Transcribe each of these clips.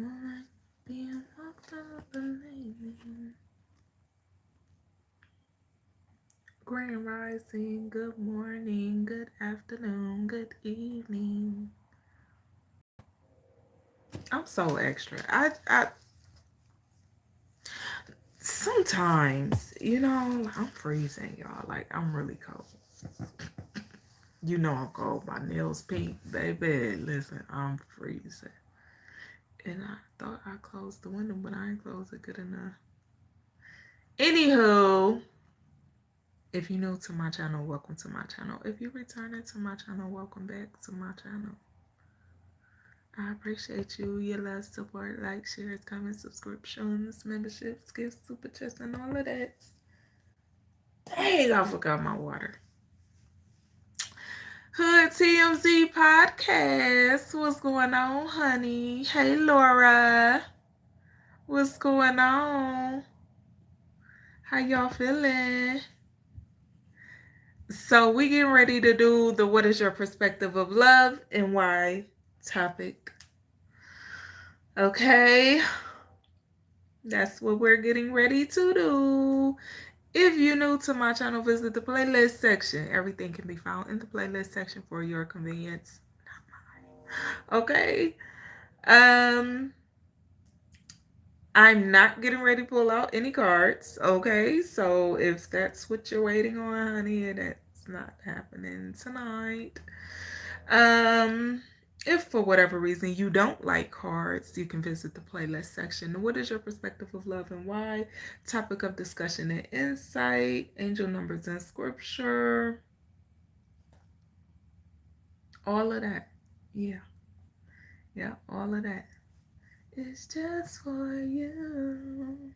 Moonlight being walked up amazing. Grand rising, good morning, good afternoon, good evening. I'm so extra. I sometimes, I'm freezing, y'all. Like, I'm really cold. I'm cold. My nails pink, baby. Listen, I'm freezing. And I thought I closed the window, but I ain't closed it good enough. Anywho, if you're new to my channel, welcome to my channel. If you're returning to my channel, welcome back to my channel. I appreciate you, your love, support, like, shares, comments, subscriptions, memberships, gifts, super chats, and all of that. Dang, I forgot my water. Hood TMZ podcast. What's going on, honey? Hey, Laura. What's going on? How y'all feeling? So we getting ready to do the what is your perspective of love and why topic. Okay. That's what we're getting ready to do. If you're new to my channel, visit the playlist section. Everything can be found in the playlist section for your convenience. Okay. I'm not getting ready to pull out any cards. Okay. So if that's what you're waiting on, honey, that's not happening tonight. If for whatever reason you don't like cards, you can visit the playlist section. What is your perspective of love and why? Topic of discussion and insight, angel numbers and scripture, all of that. Yeah, all of that. It's just for you.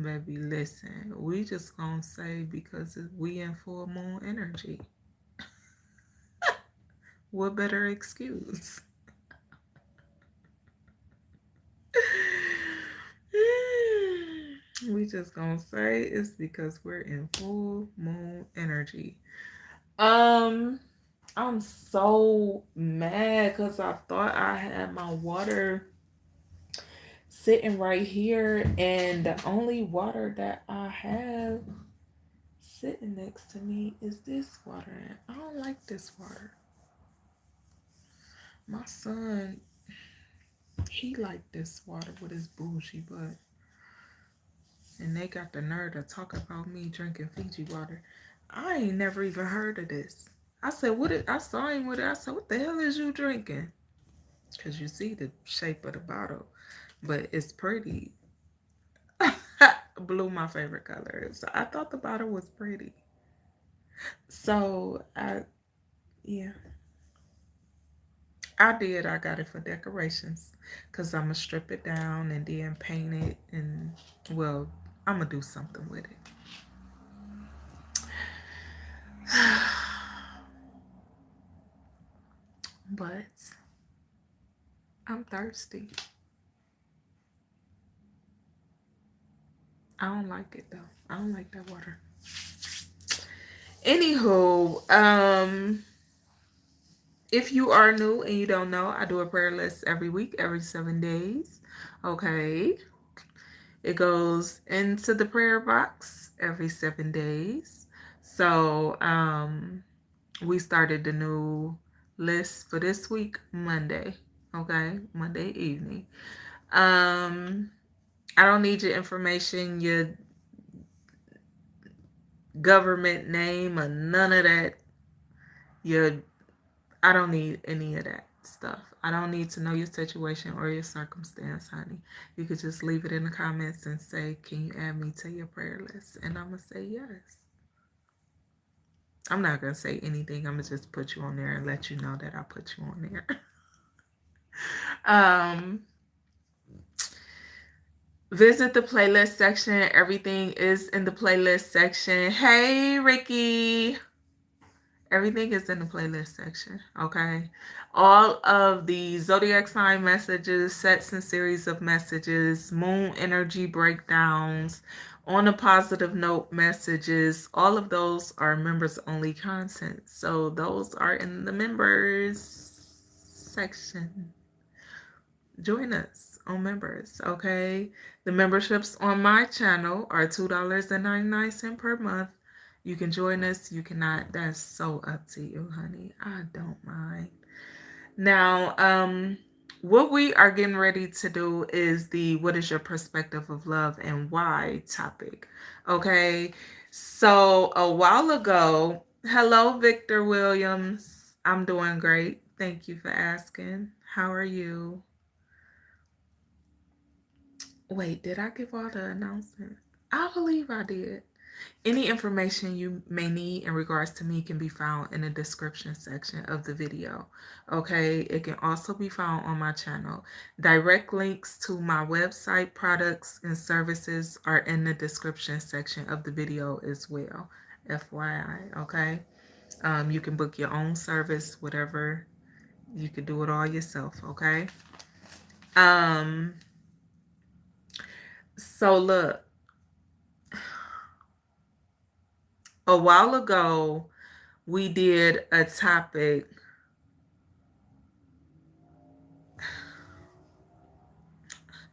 Baby, listen, we just gonna say because we in full moon energy. What better excuse? We just gonna say it's because we're in full moon energy. I'm so mad because I thought I had my water sitting right here, and the only water that I have sitting next to me is this water, and I don't like this water. My son, he liked this water with his bougie butt. And they got the nerve to talk about me drinking Fiji water. I ain't never even heard of this. I said, I saw him with it. I said, what the hell is you drinking? Because you see the shape of the bottle. But it's pretty. Blue, my favorite color. So I thought the bottle was pretty. So, yeah. I did. I got it for decorations. Because I'm going to strip it down and then paint it. And, well, I'm going to do something with it. But I'm thirsty. I don't like it though. I don't like that water. Anywho, if you are new and you don't know, I do a prayer list every week, every 7 days. Okay. It goes into the prayer box every 7 days. So, we started the new list for this week, Monday. Okay. Monday evening. I don't need your information, your government name, or none of that. I don't need any of that stuff. I don't need to know your situation or your circumstance, honey. You could just leave it in the comments and say, can you add me to your prayer list? And I'm going to say yes. I'm not going to say anything. I'm going to just put you on there and let you know that I put you on there. Visit the playlist section. Everything is in the playlist section. Hey, Ricky. Everything is in the playlist section, okay? All of the zodiac sign messages, sets and series of messages, moon energy breakdowns, On a positive note, messages, all of those are members only content. So those are in the members section. Join us on members, okay? The memberships on my channel are $2.99 per month. You can join us, you cannot. That's so up to you, honey. I don't mind. Now, what we are getting ready to do is the what is your perspective of love and why topic. Okay. So a while ago, hello, Victor Williams. I'm doing great. Thank you for asking. How are you? Wait, did I give all the announcements? I believe I did. Any information you may need in regards to me can be found in the description section of the video. Okay, it can also be found on my channel. Direct links to my website, products, and services are in the description section of the video as well. FYI, okay? You can book your own service, whatever. You can do it all yourself, okay? Um, so look, a while ago, we did a topic.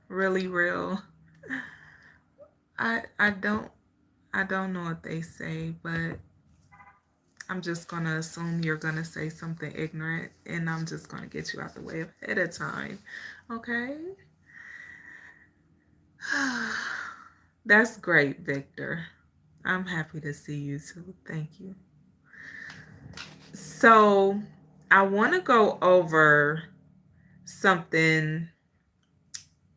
Really real. I don't know what they say, but I'm just gonna assume you're gonna say something ignorant, and I'm just gonna get you out the way ahead of time. Okay? That's great, Victor. I'm happy to see you too. Thank you. So I want to go over something.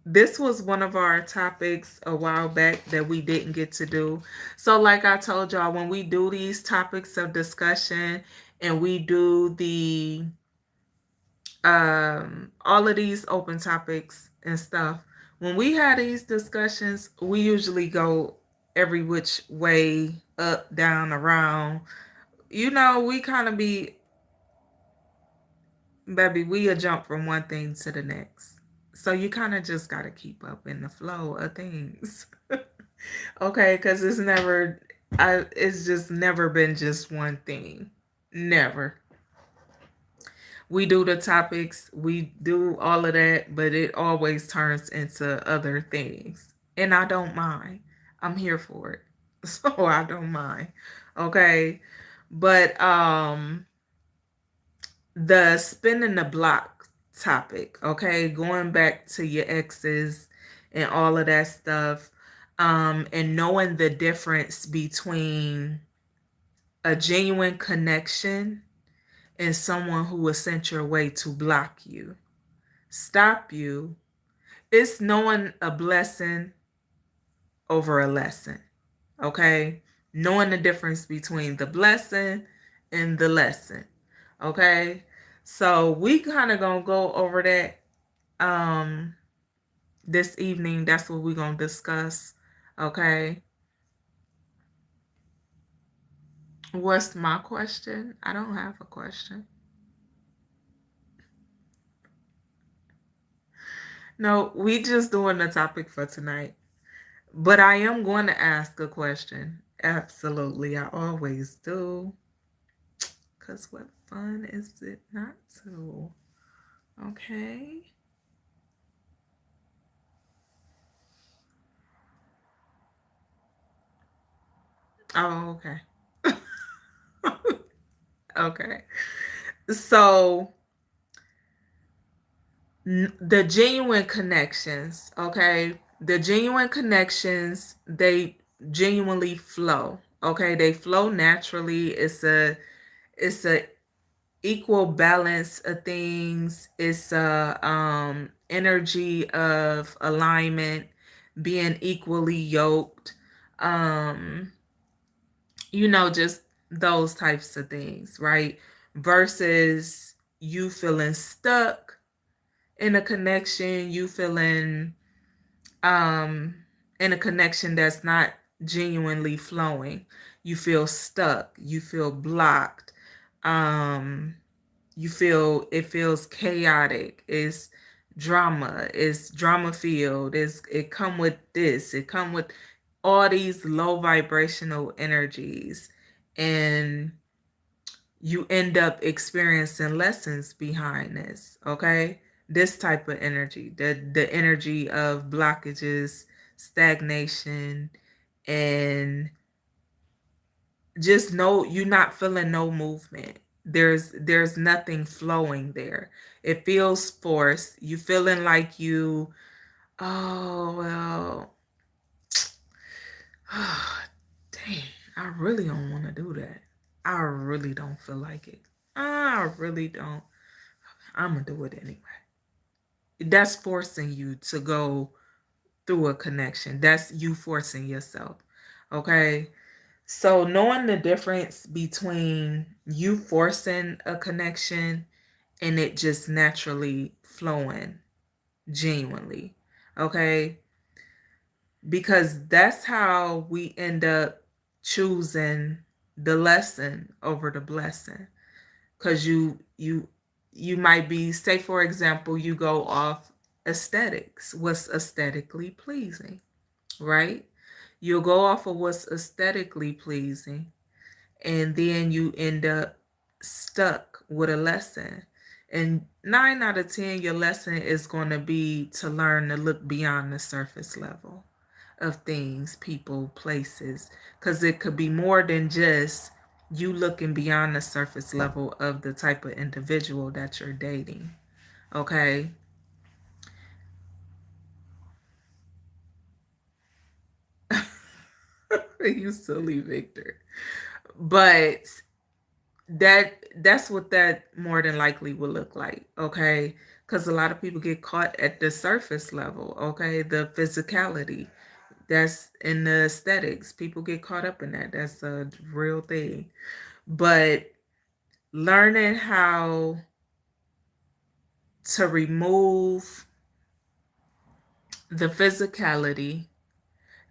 This was one of our topics a while back that we didn't get to do. So, like I told y'all, when we do these topics of discussion and we do the all of these open topics and stuff, when we have these discussions, we usually go every which way, up, down, around. We kind of be, baby, we jump from one thing to the next. So you kind of just got to keep up in the flow of things. Okay, because it's just never been just one thing. Never. We do the topics, we do all of that, but it always turns into other things. And I don't mind. I'm here for it. So I don't mind. Okay. But the spinning the block topic, okay, going back to your exes and all of that stuff, and knowing the difference between a genuine connection and someone who was sent your way to block you, stop you. It's knowing a blessing over a lesson, okay? Knowing the difference between the blessing and the lesson, okay? So we kind of gonna go over that this evening. That's what we're gonna discuss, okay? What's my question? I don't have a question. No, we just doing the topic for tonight. But I am going to ask a question. Absolutely, I always do. Because what fun is it not to? Okay. Oh, okay. Okay. So, the genuine connections, okay? The genuine connections, they genuinely flow. Okay? They flow naturally. It's a equal balance of things. It's a energy of alignment, being equally yoked. Um, just those types of things, right? Versus you feeling stuck in a connection, you feeling um in a connection that's not genuinely flowing. You feel stuck, you feel blocked. Um you feel it feels chaotic. It's drama filled. It come with this, it come with all these low vibrational energies, and you end up experiencing lessons behind this, okay? This type of energy, the energy of blockages, stagnation, and just no, you're not feeling no movement. There's nothing flowing there. It feels forced. You feeling like you, oh well, dang, I really don't want to do that. I really don't feel like it. I really don't. I'm gonna do it anyway. That's forcing you to go through a connection. That's you forcing yourself. Okay. So knowing the difference between you forcing a connection and it just naturally flowing genuinely. Okay. Because that's how we end up choosing the lesson over the blessing. Because you might be, say for example, you go off aesthetics, what's aesthetically pleasing, right? You'll go off of what's aesthetically pleasing, and then you end up stuck with a lesson. And 9 out of 10, your lesson is going to be to learn to look beyond the surface level of things, people, places, because it could be more than just you looking beyond the surface level of the type of individual that you're dating. Okay. You silly Victor. But that's what that more than likely will look like, okay? Because a lot of people get caught at the surface level, okay? The physicality, that's in the aesthetics. People get caught up in that. That's a real thing. But learning how to remove the physicality.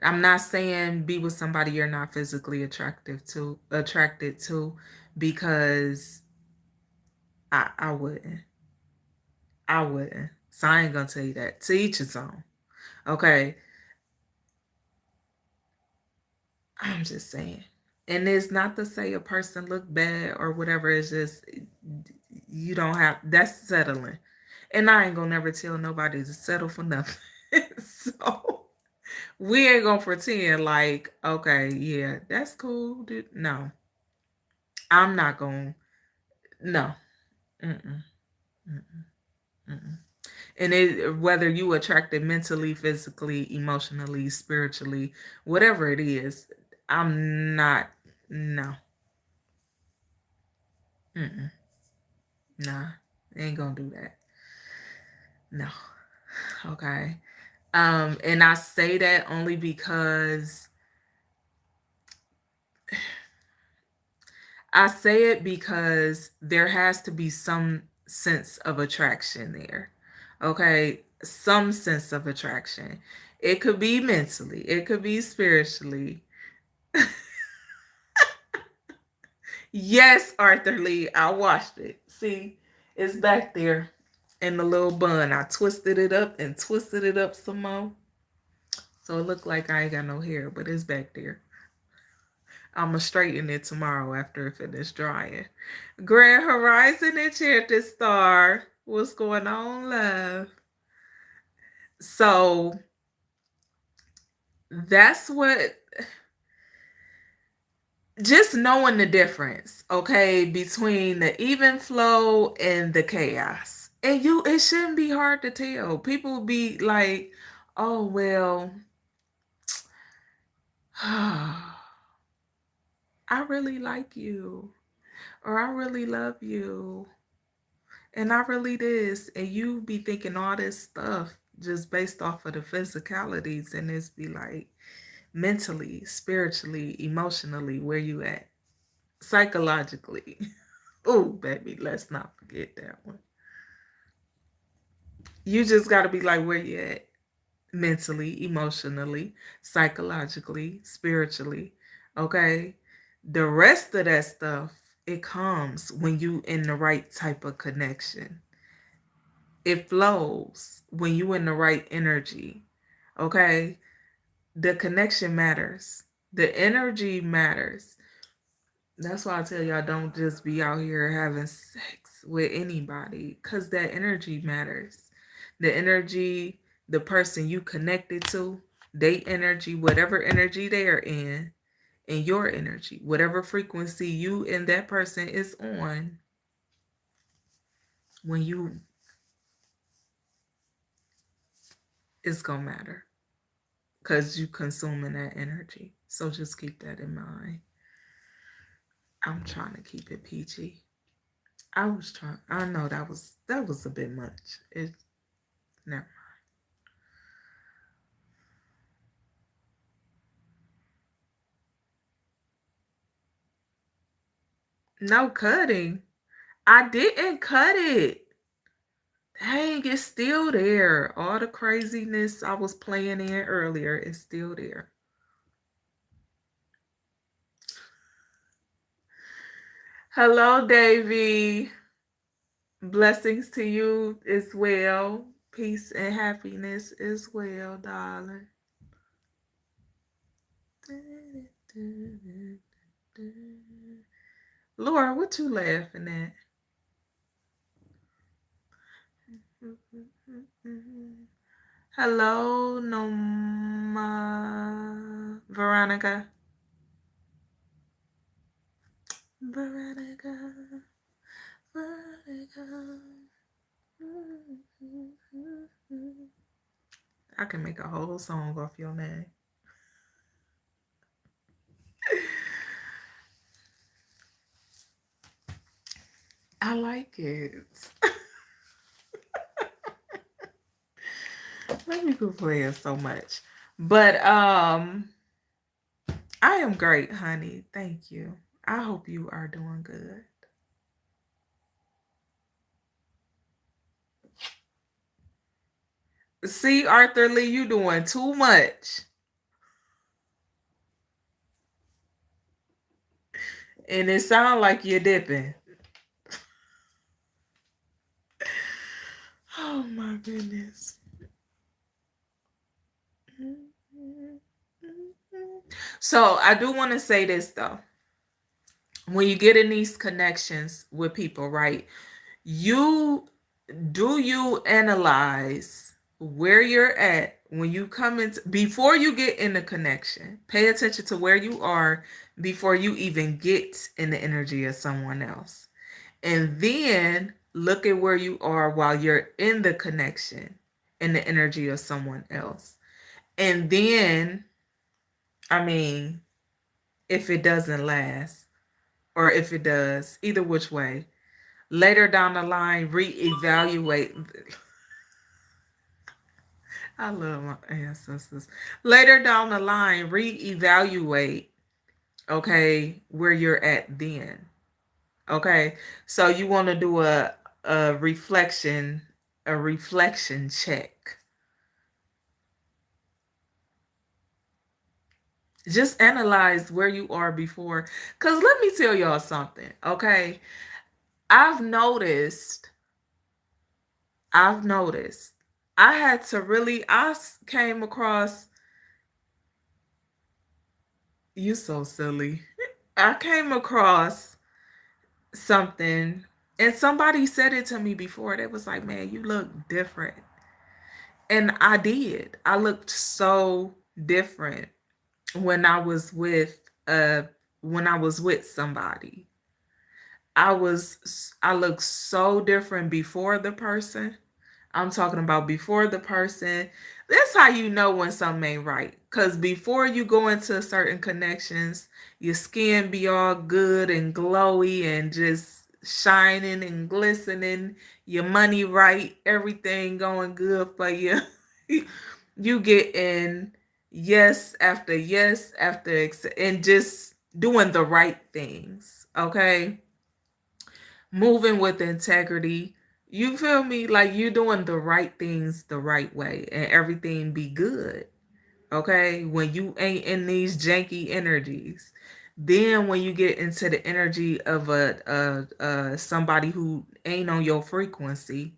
I'm not saying be with somebody you're not physically attracted to, because I wouldn't. I wouldn't. So I ain't gonna tell you that. To each his own. Okay. I'm just saying. And it's not to say a person look bad or whatever. It's just you don't have, that's settling. And I ain't gonna never tell nobody to settle for nothing. So we ain't gonna pretend like, okay, yeah, that's cool. Dude. No. I'm not gonna, no. Mm-mm. Mm-mm. Mm-mm. And it, whether you attracted mentally, physically, emotionally, spiritually, whatever it is, I'm not, no. Mm-mm. Nah, ain't gonna do that. No. Okay. And I say that only because there has to be some sense of attraction there. Okay. Some sense of attraction. It could be mentally, it could be spiritually. Yes, Arthur Lee, I watched it. See, it's back there in the little bun. I twisted it up and twisted it up some more. So it looked like I ain't got no hair, but it's back there. I'm going to straighten it tomorrow after it finishes drying. Grand Horizon Enchanted Star. What's going on, love? So that's what, just knowing the difference, okay, between the even flow and the chaos. And it shouldn't be hard to tell. People be like, oh, well, I really like you, or I really love you, and I really this. And you be thinking all this stuff just based off of the physicalities, and it's be like mentally, spiritually, emotionally, where you at? Psychologically. Oh, baby, let's not forget that one. You just got to be like where you at mentally, emotionally, psychologically, spiritually. Okay? The rest of that stuff, it comes when you in the right type of connection. It flows when you in the right energy. Okay? The connection matters. The energy matters. That's why I tell y'all don't just be out here having sex with anybody, because that energy matters. The energy, the person you connected to, they energy, whatever energy they are in, and your energy, whatever frequency you and that person is on, when you, it's gonna matter because you consuming that energy. So just keep that in mind. I'm trying to keep it PG. I was trying. I know that was a bit much. It never. No cutting. I didn't cut it. Dang, it's still there. All the craziness I was playing in earlier is still there. Hello, Davy. Blessings to you as well. Peace and happiness as well, darling. Laura, what you laughing at? Hello, Noma Veronica. Veronica. Veronica. I can make a whole song off your name. I like it. Let me quit playing so much. But I am great, honey. Thank you. I hope you are doing good. See, Arthur Lee, you doing too much. And it sounds like you're dipping. Oh my goodness. So I do want to say this though. When you get in these connections with people, right? You analyze where you're at when you come into, before you get in the connection. Pay attention to where you are before you even get in the energy of someone else. And then look at where you are while you're in the connection, in the energy of someone else. And then, I mean, if it doesn't last, or if it does, either which way, later down the line, reevaluate. I love my ancestors. Later down the line, reevaluate, okay, where you're at then. Okay. So you want to do a reflection, check. Just analyze where you are before. Because let me tell y'all something, okay? I've noticed, I had to really, came across, you so silly. I came across something and somebody said it to me before. They was like, man, you look different. And I did. I looked so different when I was with somebody. I looked so different before the person. I'm talking about before the person. That's how you know when something ain't right. Because before you go into certain connections, your skin be all good and glowy and just shining and glistening. Your money right. Everything going good for you. You get in yes after and just doing the right things. Okay. Moving with integrity. You feel me? Like you doing the right things the right way and everything be good. Okay? When you ain't in these janky energies. Then when you get into the energy of a somebody who ain't on your frequency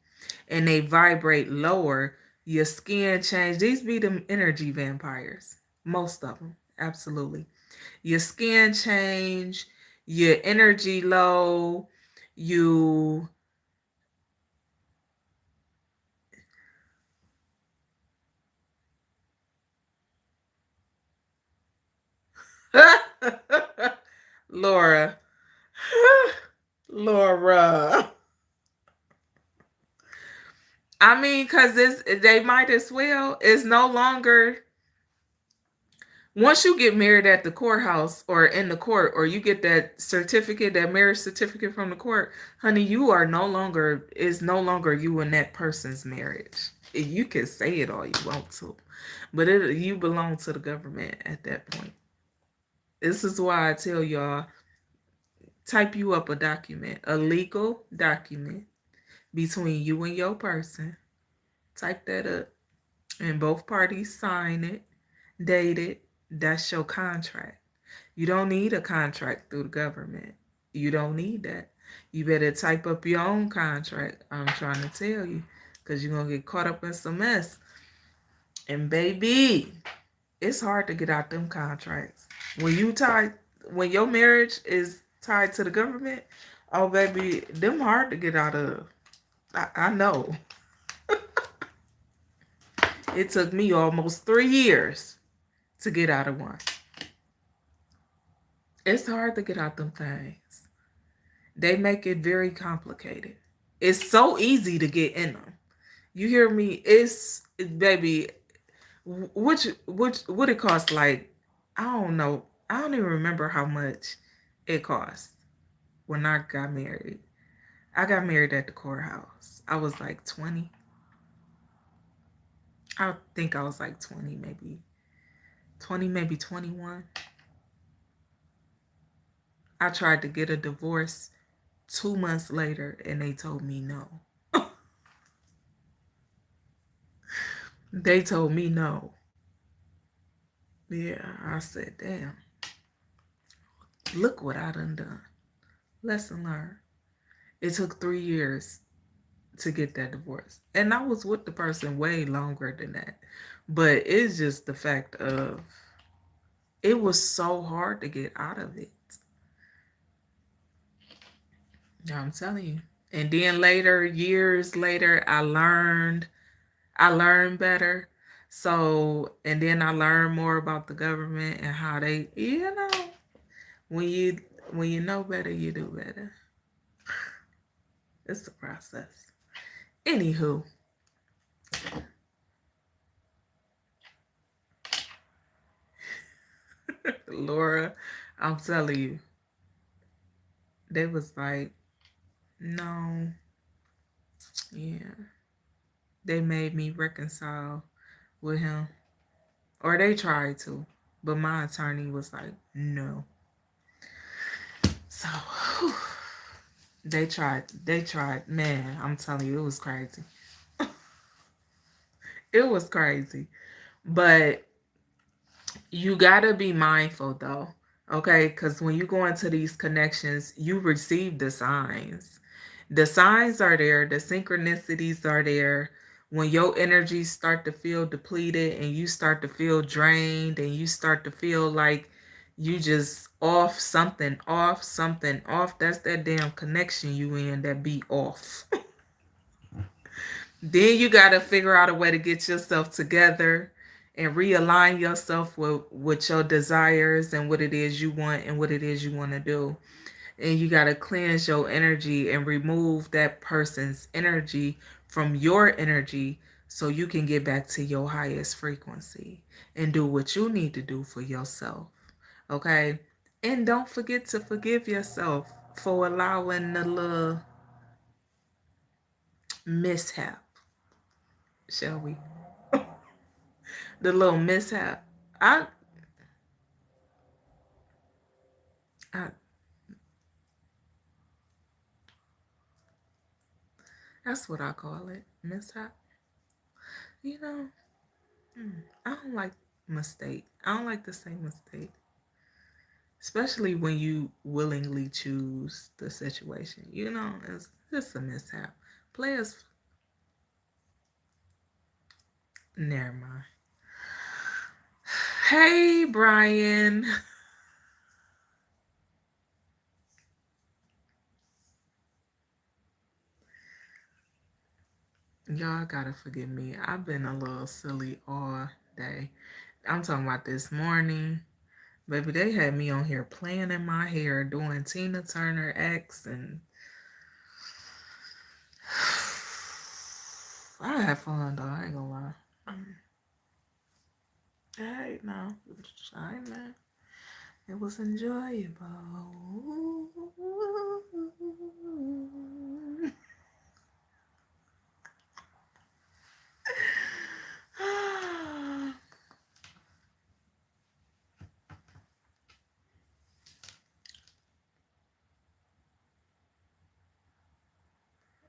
and they vibrate lower, your skin change. These be them energy vampires. Most of them, absolutely. Your skin change, your energy low, you Laura. Laura. I mean, cause they might as well. It's no longer once you get married at the courthouse or in the court, or you get that certificate, that marriage certificate from the court, honey, you are no longer is no longer you in that person's marriage. You can say it all you want to, but you belong to the government at that point. This is why I tell y'all, type you up a document, a legal document between you and your person. Type that up, and both parties sign it, date it. That's your contract. You don't need a contract through the government. You don't need that. You better type up your own contract. I'm trying to tell you, because you're going to get caught up in some mess. And baby, it's hard to get out them contracts. When your marriage is tied to the government, oh baby, them hard to get out of. I know. It took me almost 3 years to get out of one. It's hard to get out them things. They make it very complicated. It's so easy to get in them. You hear me? It's baby. What it costs? Like, I don't know. I don't even remember how much it cost when I got married. I got married at the courthouse. I was like 20. I think I was like 20, maybe 20, maybe 21. I tried to get a divorce 2 months later, and they told me no. They told me no. Yeah, I said, damn, look what I done. Lesson learned. It took 3 years to get that divorce. And I was with the person way longer than that. But it's just the fact of it was so hard to get out of it. I'm telling you. And then later, years later, I learned better. So, and then I learned more about the government and how they, when you when you know better, you do better. It's the process. Anywho, Laura, I'm telling you, they was like, no, yeah. They made me reconcile with him, or they tried to, but my attorney was like, no. So whew, they tried. They tried. Man, I'm telling you, it was crazy. It was crazy, but you gotta be mindful though, okay? Because when you go into these connections, you receive the signs. The signs are there, the synchronicities are there. When your energies start to feel depleted and you start to feel drained and you start to feel like you just off, something off, that's that damn connection you in that be off. Then you got to figure out a way to get yourself together and realign yourself with your desires and what it is you want and what it is you want to do. And you got to cleanse your energy and remove that person's energy from your energy so you can get back to your highest frequency and do what you need to do for yourself. Okay? And don't forget to forgive yourself for allowing the little mishap, shall we? The little mishap. I, I that's what I call it. Mishap. You know, I don't like mistake. I don't like to say mistake. Especially when you willingly choose the situation. You know, it's just a mishap. Players, never mind. Hey, Brian. Y'all gotta forgive me. I've been a little silly all day. I'm talking about this morning. Baby, they had me on here playing in my hair, doing Tina Turner X, and I had fun though, I ain't gonna lie. Hey, no. I man. It was enjoyable.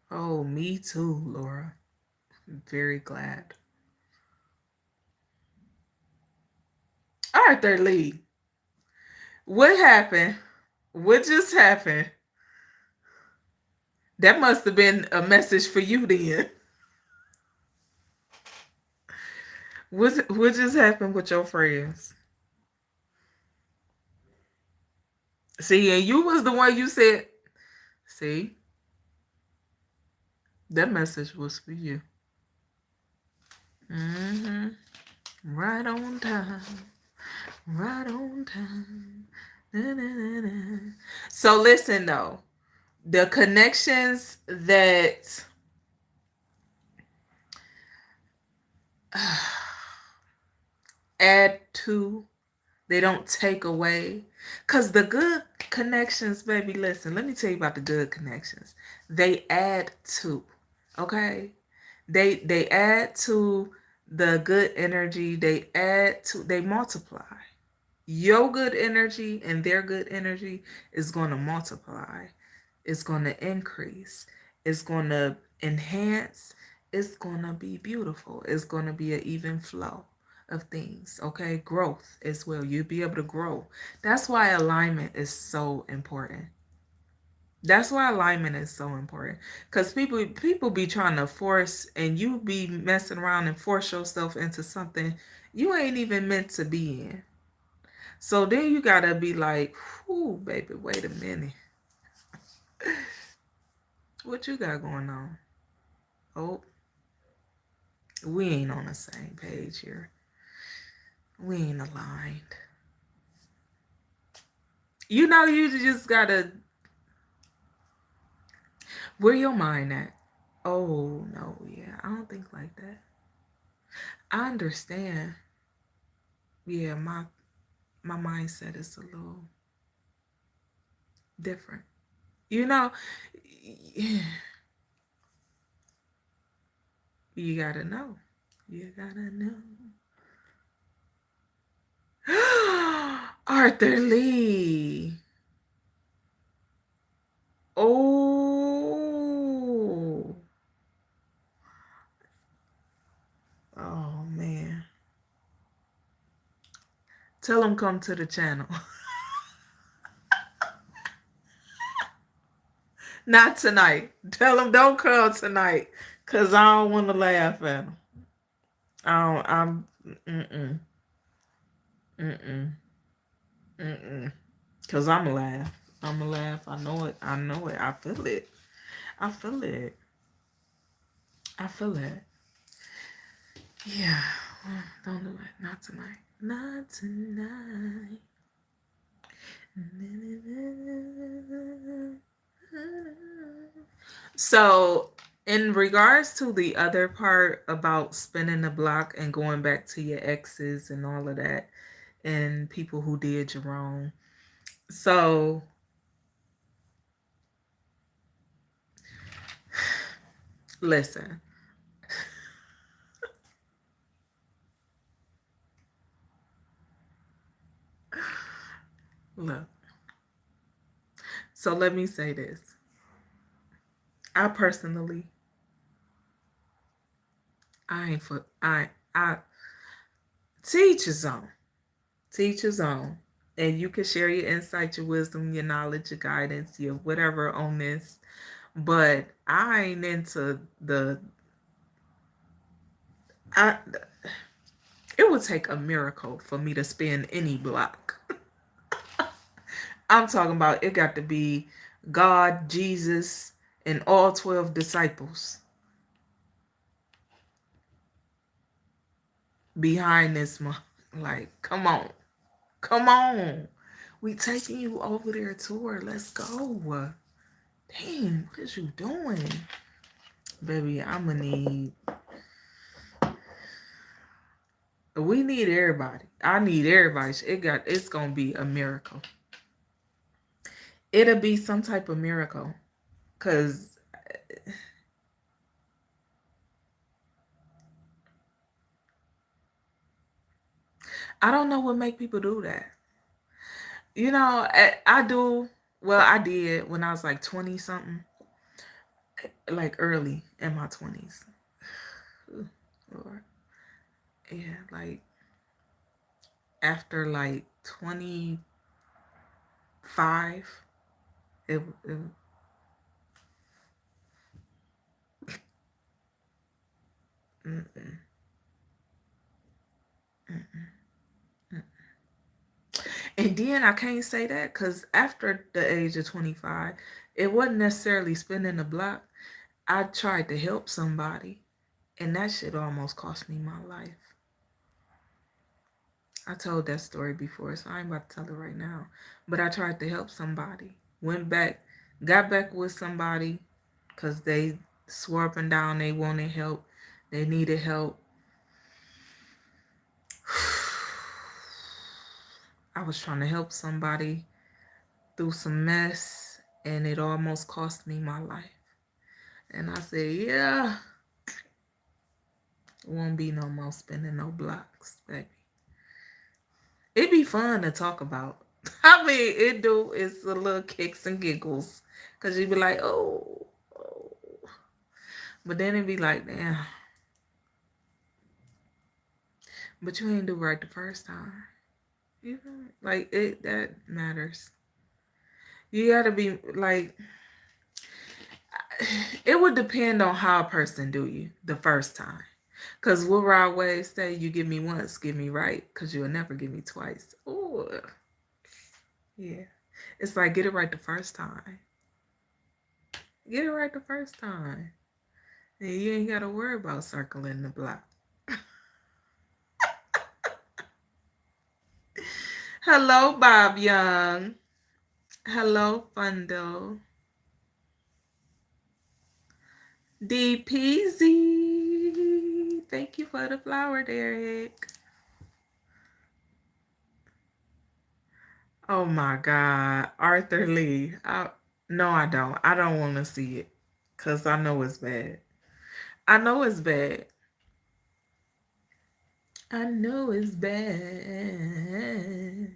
Oh, me too, Laura. I'm very glad. Arthur Lee, what happened? What just happened? That must have been a message for you then. What just happened with your friends? See, and you was the one you said. See, that message was for you. Mm-hmm. Right on time. Right on time. Na, na, na, na. So listen though, the connections that add to, they don't take away. Cause the good connections, baby, listen, let me tell you about the good connections. They add to, okay? They add to the good energy, they multiply. Your good energy and their good energy is going to multiply. It's going to increase. It's going to enhance. It's going to be beautiful. It's going to be an even flow of things. Okay. Growth as well. You'll be able to grow. That's why alignment is so important. That's why alignment is so important. Because people be trying to force, and you be messing around and force yourself into something you ain't even meant to be in. So then you gotta be like, whoo, baby, wait a minute. What you got going on? Oh, we ain't on the same page here. We ain't aligned. You know, you just gotta, where your mind at? Oh, no, yeah, I don't think like that. I understand. Yeah, my mindset is a little different. You know, you gotta know. You gotta know. Arthur Lee. Oh. Oh man. Tell him come to the channel. Not tonight. Tell him don't come tonight. Cause I don't want to laugh at him. I don't, I'm mm-mm. Mm-mm. Mm-mm. Cause I'm a laugh. I'm a laugh. I know it. I know it. I feel it. I feel it. I feel it. Yeah. Don't do it. Not tonight. Not tonight. So, in regards to the other part about spinning the block and going back to your exes and all of that, and people who did you wrong. So, listen. Look. So, let me say this. I personally, I ain't for, I, teach his own. Teach his own. And you can share your insight, your wisdom, your knowledge, your guidance, your whatever on this. But I ain't into the I It would take a miracle for me to spin any block. I'm talking about it got to be God, Jesus, and all 12 disciples behind this month. Like, come on. Come on. We taking you over there tour. Let's go. Dang, what is you doing? Baby, I'ma need we need everybody. I need everybody. It's gonna be a miracle. It'll be some type of miracle. Cause I don't know what make people do that. You know, I do. Well, I did when I was like 20 something, like early in my 20s. Lord. Yeah, like after like 25, it mm-mm, mm-mm, mm. And then I can't say that because after the age of 25, it wasn't necessarily spinning the block. I tried to help somebody, and that shit almost cost me my life. I told that story before, so I ain't about to tell it right now. But I tried to help somebody. Went back, got back with somebody because they swore up and down they wanted help. They needed help. I was trying to help somebody through some mess, and it almost cost me my life. And I said, yeah, it won't be no more spinning no blocks, baby. It'd be fun to talk about. I mean, it do. It's a little kicks and giggles. Because you'd be like, oh. But then it'd be like, damn. But you ain't do right the first time. You know? Like, that matters. You gotta be, like, it would depend on how a person do you the first time. Because what I always say, you give me once, give me right. Because you'll never give me twice. Oh, yeah. It's like, get it right the first time. Get it right the first time. And you ain't got to worry about circling the block. Hello, Bob Young. Hello, Fundo. DPZ. Thank you for the flower, Derek. Oh my God. Arthur Lee. No, I don't. I don't want to see it. Because I know it's bad. I know it's bad. I know it's bad.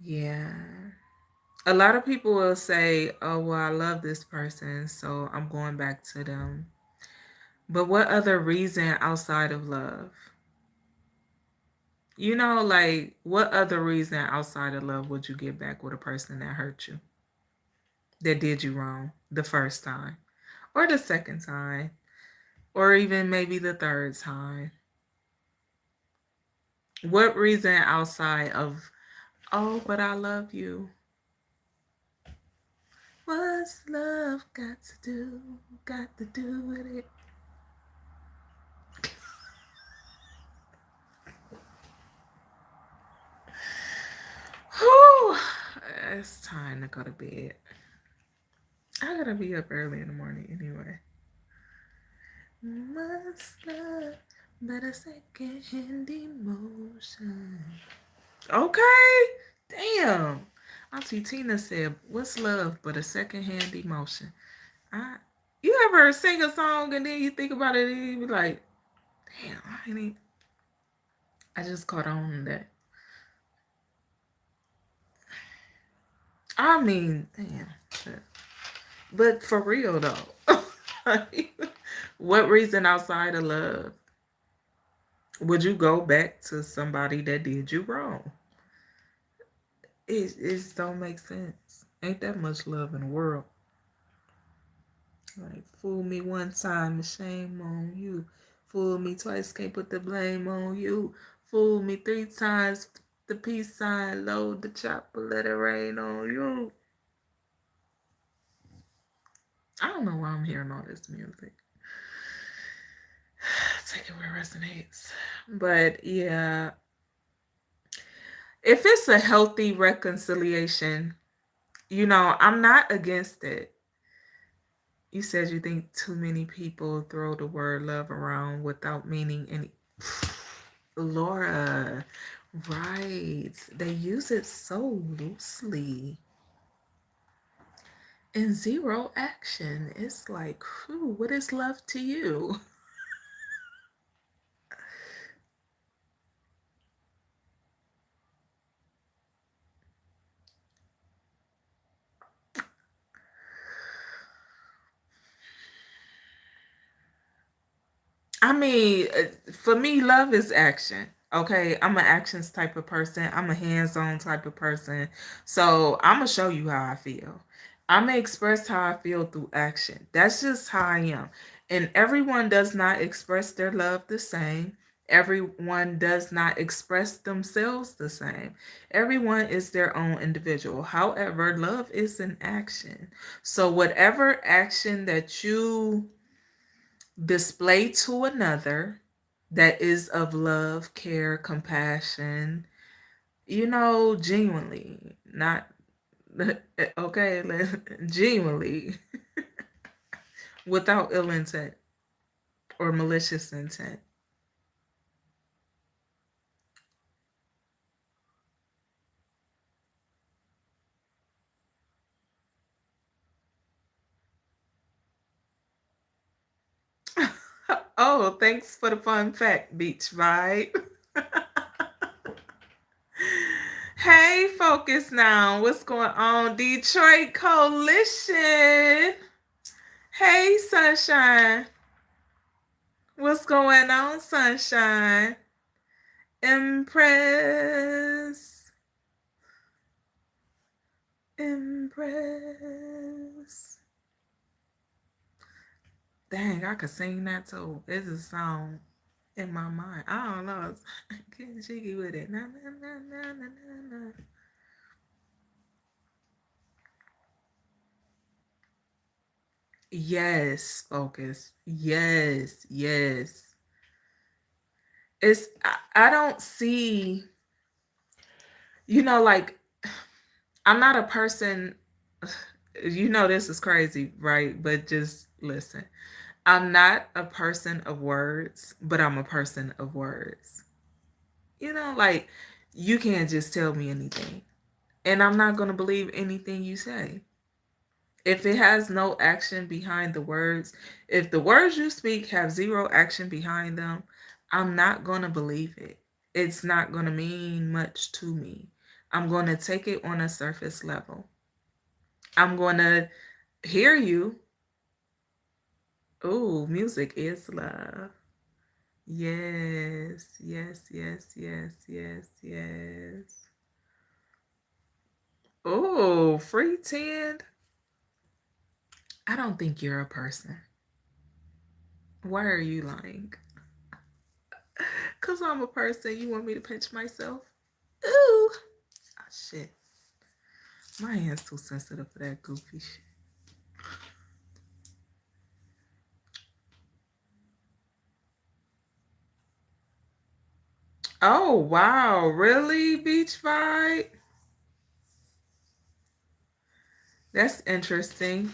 Yeah. A lot of people will say, oh, well, I love this person, so I'm going back to them. But what other reason outside of love? You know, like, what other reason outside of love would you get back with a person that hurt you? That did you wrong the first time? Or the second time? Or even maybe the third time? What reason outside of, oh, but I love you? What's love got to do with it? Whew. It's time to go to bed. I gotta be up early in the morning anyway. What's love but a second-hand emotion? Okay. Damn. Auntie Tina said, what's love but a second-hand emotion? You ever sing a song and then you think about it and you be like, damn, I just caught on to that. I mean, damn. But for real though, what reason outside of love would you go back to somebody that did you wrong? It don't make sense. Ain't that much love in the world. Like, fool me one time, shame on you. Fool me twice, can't put the blame on you. Fool me 3 times, the peace sign, load the chopper, let it rain on you. I don't know why I'm hearing all this music. Take it where it resonates. But yeah, if it's a healthy reconciliation, I'm not against it. You said you think too many people throw the word love around without meaning any. Laura, right. They use it so loosely. And zero action. It's like, whew, what is love to you? I mean, for me, love is action. Okay, I'm an actions type of person. I'm a hands-on type of person. So I'm gonna show you how I feel. I'm gonna express how I feel through action. That's just how I am. And everyone does not express their love the same. Everyone does not express themselves the same. Everyone is their own individual. However, love is an action. So whatever action that you display to another that is of love, care, compassion, genuinely, not okay, genuinely, without ill intent or malicious intent. Oh, thanks for the fun fact, Beach Vibe. Hey, focus now. What's going on, Detroit Coalition? Hey, Sunshine. What's going on, Sunshine? Impress. Impress. Dang, I could sing that too. It's a song in my mind. I don't know. It's getting cheeky with it. Na, na, na, na, na, na, na. Yes, focus. Yes, yes. I don't see, like I'm not a person, this is crazy, right? But just listen. I'm not a person of words, but I'm a person of words. Like you can't just tell me anything. And I'm not going to believe anything you say. If it has no action behind the words, if the words you speak have zero action behind them, I'm not going to believe it. It's not going to mean much to me. I'm going to take it on a surface level. I'm going to hear you. Ooh, music is love. Yes, yes, yes, yes, yes, yes. Oh, free 10. I don't think you're a person. Why are you lying? Because I'm a person. You want me to pinch myself? Ooh. Ah, shit. My hand's too sensitive for that goofy shit. Oh, wow. Really, Beach Vibe? That's interesting.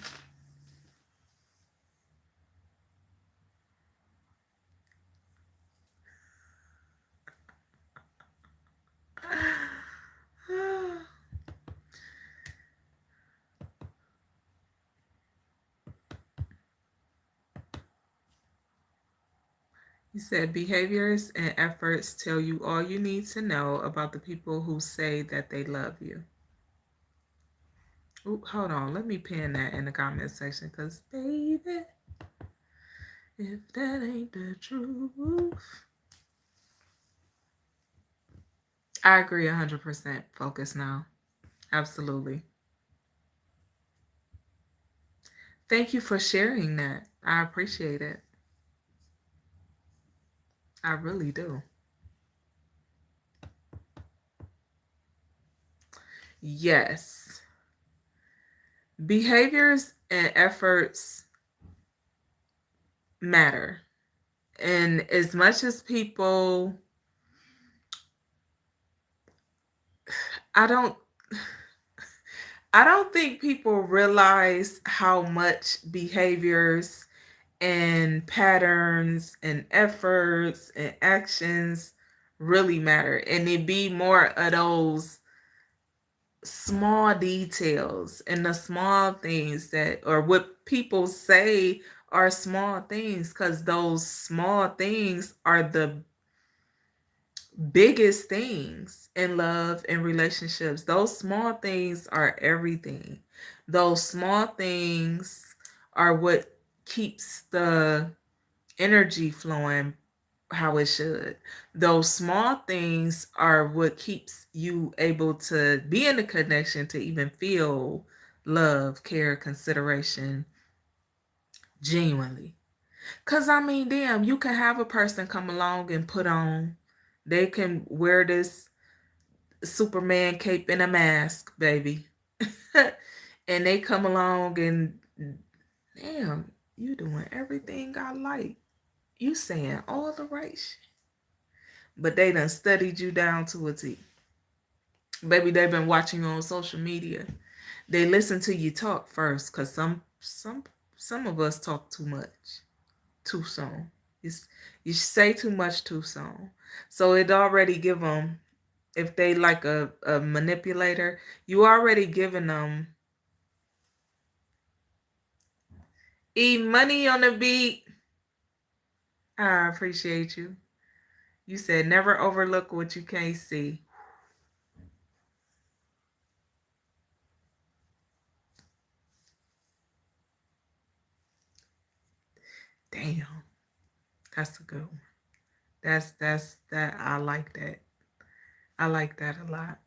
You said behaviors and efforts tell you all you need to know about the people who say that they love you. Ooh, hold on. Let me pin that in the comment section because, baby, if that ain't the truth. I agree 100%. Focus now. Absolutely. Thank you for sharing that. I appreciate it. I really do. Yes. Behaviors and efforts matter. And as much as people, I don't I don't think people realize how much behaviors and patterns and efforts and actions really matter. And it be more of those small details and the small things that, or what people say are small things, because those small things are the biggest things in love and relationships. Those small things are everything. Those small things are what keeps the energy flowing how it should. Those small things are what keeps you able to be in the connection, to even feel love, care, consideration genuinely. Because I mean, damn, you can have a person come along and put on, they can wear this Superman cape and a mask, baby. And they come along and, damn, you doing everything I like. You saying all the right shit. But they done studied you down to a T. Baby, they've been watching you on social media. They listen to you talk first, because some of us talk too much, too soon. It's, you say too much too soon. So it already give them, if they like a manipulator, you already giving them money on the beat. I appreciate you. You said never overlook what you can't see. Damn, that's a good one. That's that. I like that. I like that a lot.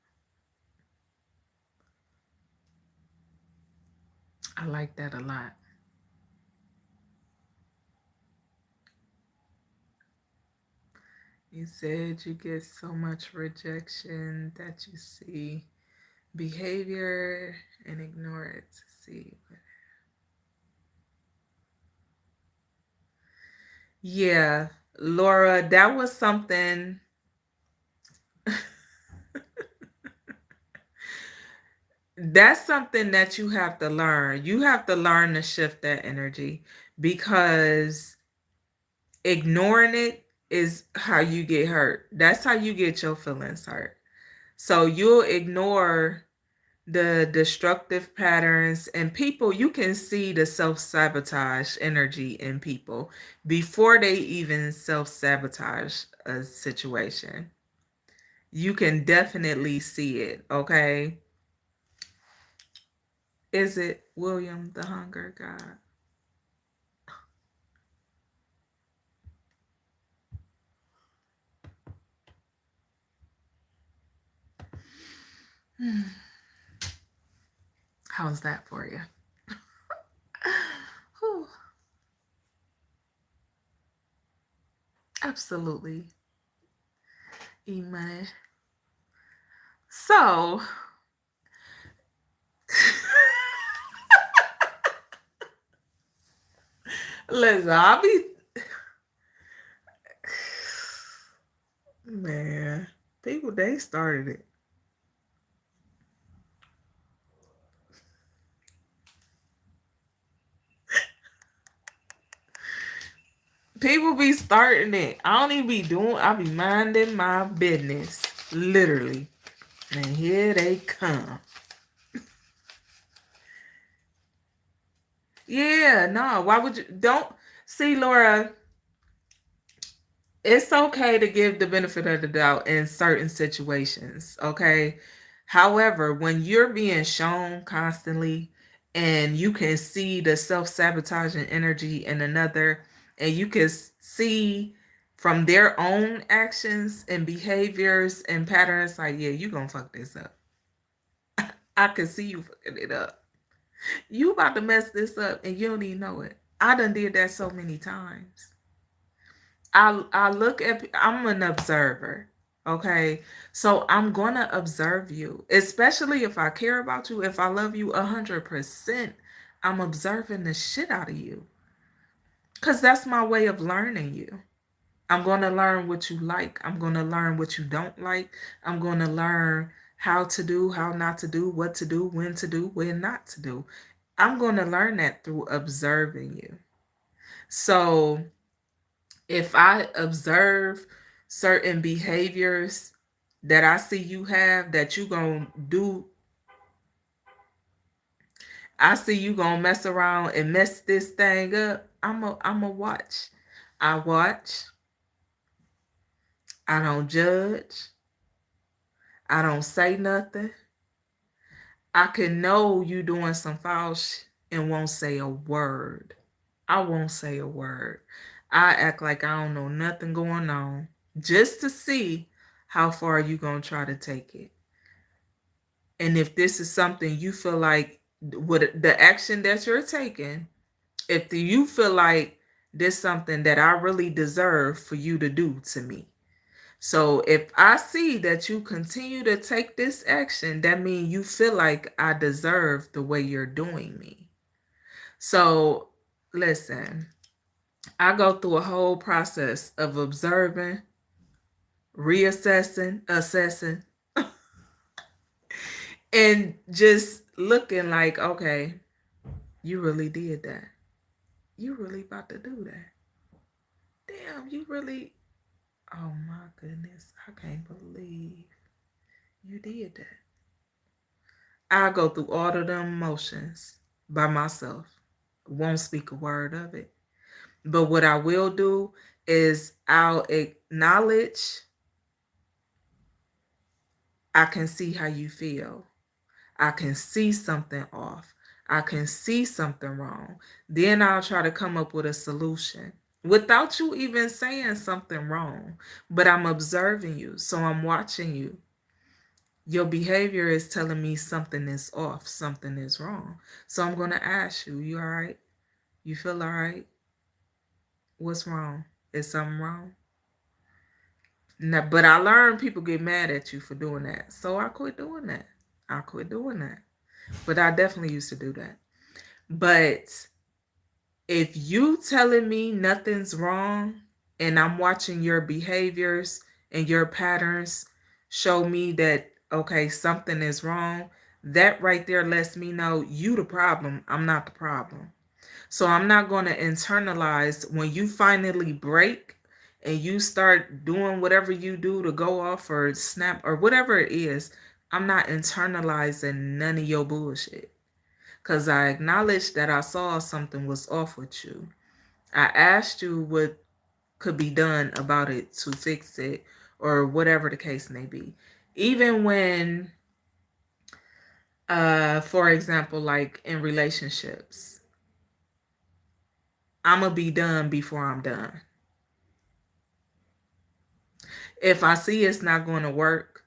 I like that a lot. You said you get so much rejection that you see behavior and ignore it to see. Yeah, Laura, that was something. That's something that you have to learn. You have to learn to shift that energy, because ignoring it is how you get hurt. That's how you get your feelings hurt. So you'll ignore the destructive patterns, and people, you can see the self-sabotage energy in people before they even self-sabotage a situation. You can definitely see it, okay? Is it William the Hunger God? How's that for you? Whew. Absolutely. E-money. So, listen, I'll be, man, people, they started it. People be starting it. I don't even be doing, I be minding my business. Literally. And here they come. Yeah, no, why would you? Don't see, Laura. It's okay to give the benefit of the doubt in certain situations, okay? However, when you're being shown constantly and you can see the self-sabotaging energy in another, and you can see from their own actions and behaviors and patterns, like, yeah, you gonna fuck this up. I can see you fucking it up. You about to mess this up and you don't even know it. I done did that so many times. I look at, I'm an observer. Okay. So I'm gonna observe you, especially if I care about you, if I love you 100%, I'm observing the shit out of you. Cause that's my way of learning you. I'm gonna learn what you like. I'm gonna learn what you don't like. I'm gonna learn how to do, how not to do, what to do, when not to do. I'm gonna learn that through observing you. So if I observe certain behaviors that I see you have that you gonna do, I see you gonna mess around and mess this thing up. I'm a watch. I watch. I don't judge. I don't say nothing. I can know you doing some foul shit and won't say a word. I won't say a word. I act like I don't know nothing going on just to see how far you gonna try to take it. And if this is something you feel like, with the action that you're taking, if you feel like this something that I really deserve for you to do to me. So if I see that you continue to take this action, that means you feel like I deserve the way you're doing me. So listen, I go through a whole process of observing, reassessing, assessing, and just looking like, okay, you really did that. You really about to do that. Damn, you really, oh my goodness, I can't believe you did that. I go through all of them emotions by myself. Won't speak a word of it. But what I will do is I'll acknowledge, I can see how you feel. I can see something off. I can see something wrong. Then I'll try to come up with a solution without you even saying something wrong. But I'm observing you. So I'm watching you. Your behavior is telling me something is off, something is wrong. So I'm going to ask you, you all right? You feel all right? What's wrong? Is something wrong? Now, but I learned people get mad at you for doing that. So I quit doing that. I quit doing that. But I definitely used to do that. But if you telling me nothing's wrong and I'm watching your behaviors and your patterns show me that, okay, something is wrong, that right there lets me know you the problem. I'm not the problem. So I'm not going to internalize when you finally break and you start doing whatever you do to go off or snap or whatever it is. I'm not internalizing none of your bullshit. Because I acknowledged that I saw something was off with you. I asked you what could be done about it to fix it or whatever the case may be. Even when, for example, like in relationships, I'm going to be done before I'm done. If I see it's not going to work,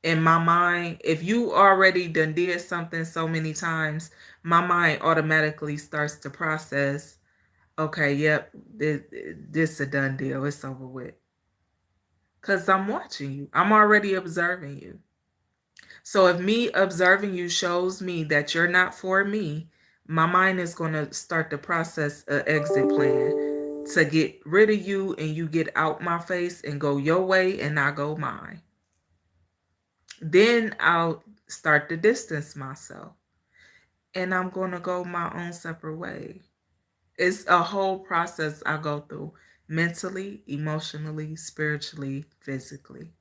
in my mind, if you already done did something so many times, my mind automatically starts to process, okay, yep, this a done deal. It's over with. Because I'm watching you. I'm already observing you. So if me observing you shows me that you're not for me, my mind is going to start to process an exit plan to get rid of you and you get out my face and go your way and I go mine. Then I'll start to distance myself and I'm going to go my own separate way. It's a whole process I go through mentally, emotionally, spiritually, physically.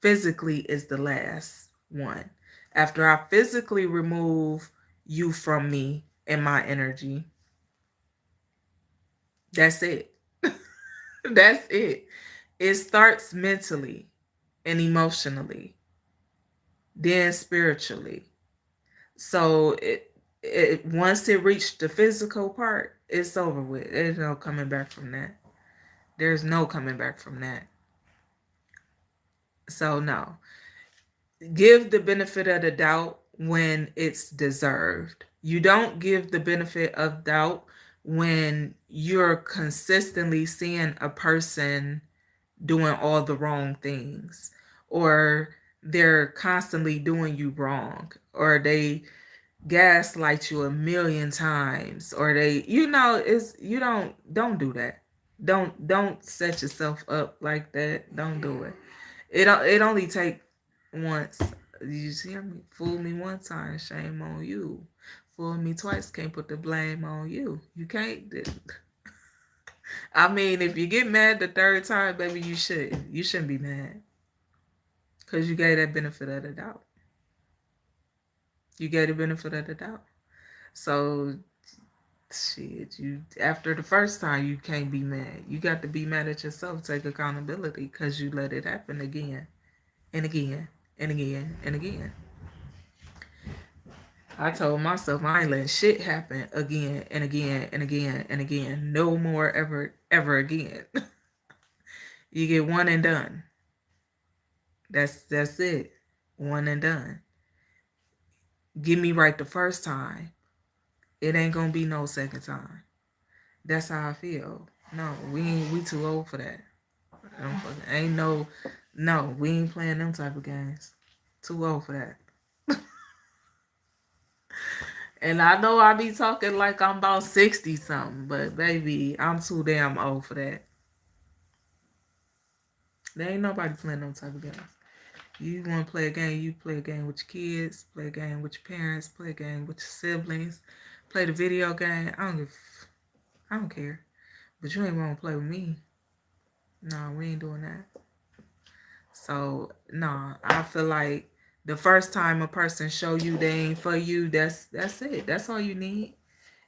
Physically is the last one. After I physically remove you from me and my energy, that's it. That's it. It starts mentally and emotionally, then spiritually. So it once it reached the physical part, it's over with. There's no coming back from that. There's no coming back from that. So no. Give the benefit of the doubt when it's deserved. You don't give the benefit of doubt when you're consistently seeing a person doing all the wrong things, or they're constantly doing you wrong, or they gaslight you a million times, or they, it's, don't do that. Don't set yourself up like that. Don't do it. It only take once. You see me? Fool me one time, shame on you. Fool me twice, can't put the blame on you. You can't. I mean, if you get mad the third time, baby, you should. You shouldn't be mad, because you gave that benefit of the doubt. You gave the benefit of the doubt. So shit, you, after the first time, you can't be mad. You got to be mad at yourself. Take accountability, because you let it happen again and again and again and again. I told myself I ain't letting shit happen again and again and again and again. No more ever again. You get one and done. That's it. One and done. Get me right the first time. It ain't gonna be no second time. That's how I feel. No, we too old for that. Ain't no, we ain't playing them type of games. Too old for that. And I know I be talking like I'm about 60 something, but baby, I'm too damn old for that. There ain't nobody playing them type of games. You want to play a game, you play a game with your kids, play a game with your parents, play a game with your siblings, play the video game. I don't care. But you ain't want to play with me. No, we ain't doing that. So, no, I feel like the first time a person show you they ain't for you, that's it. That's all you need.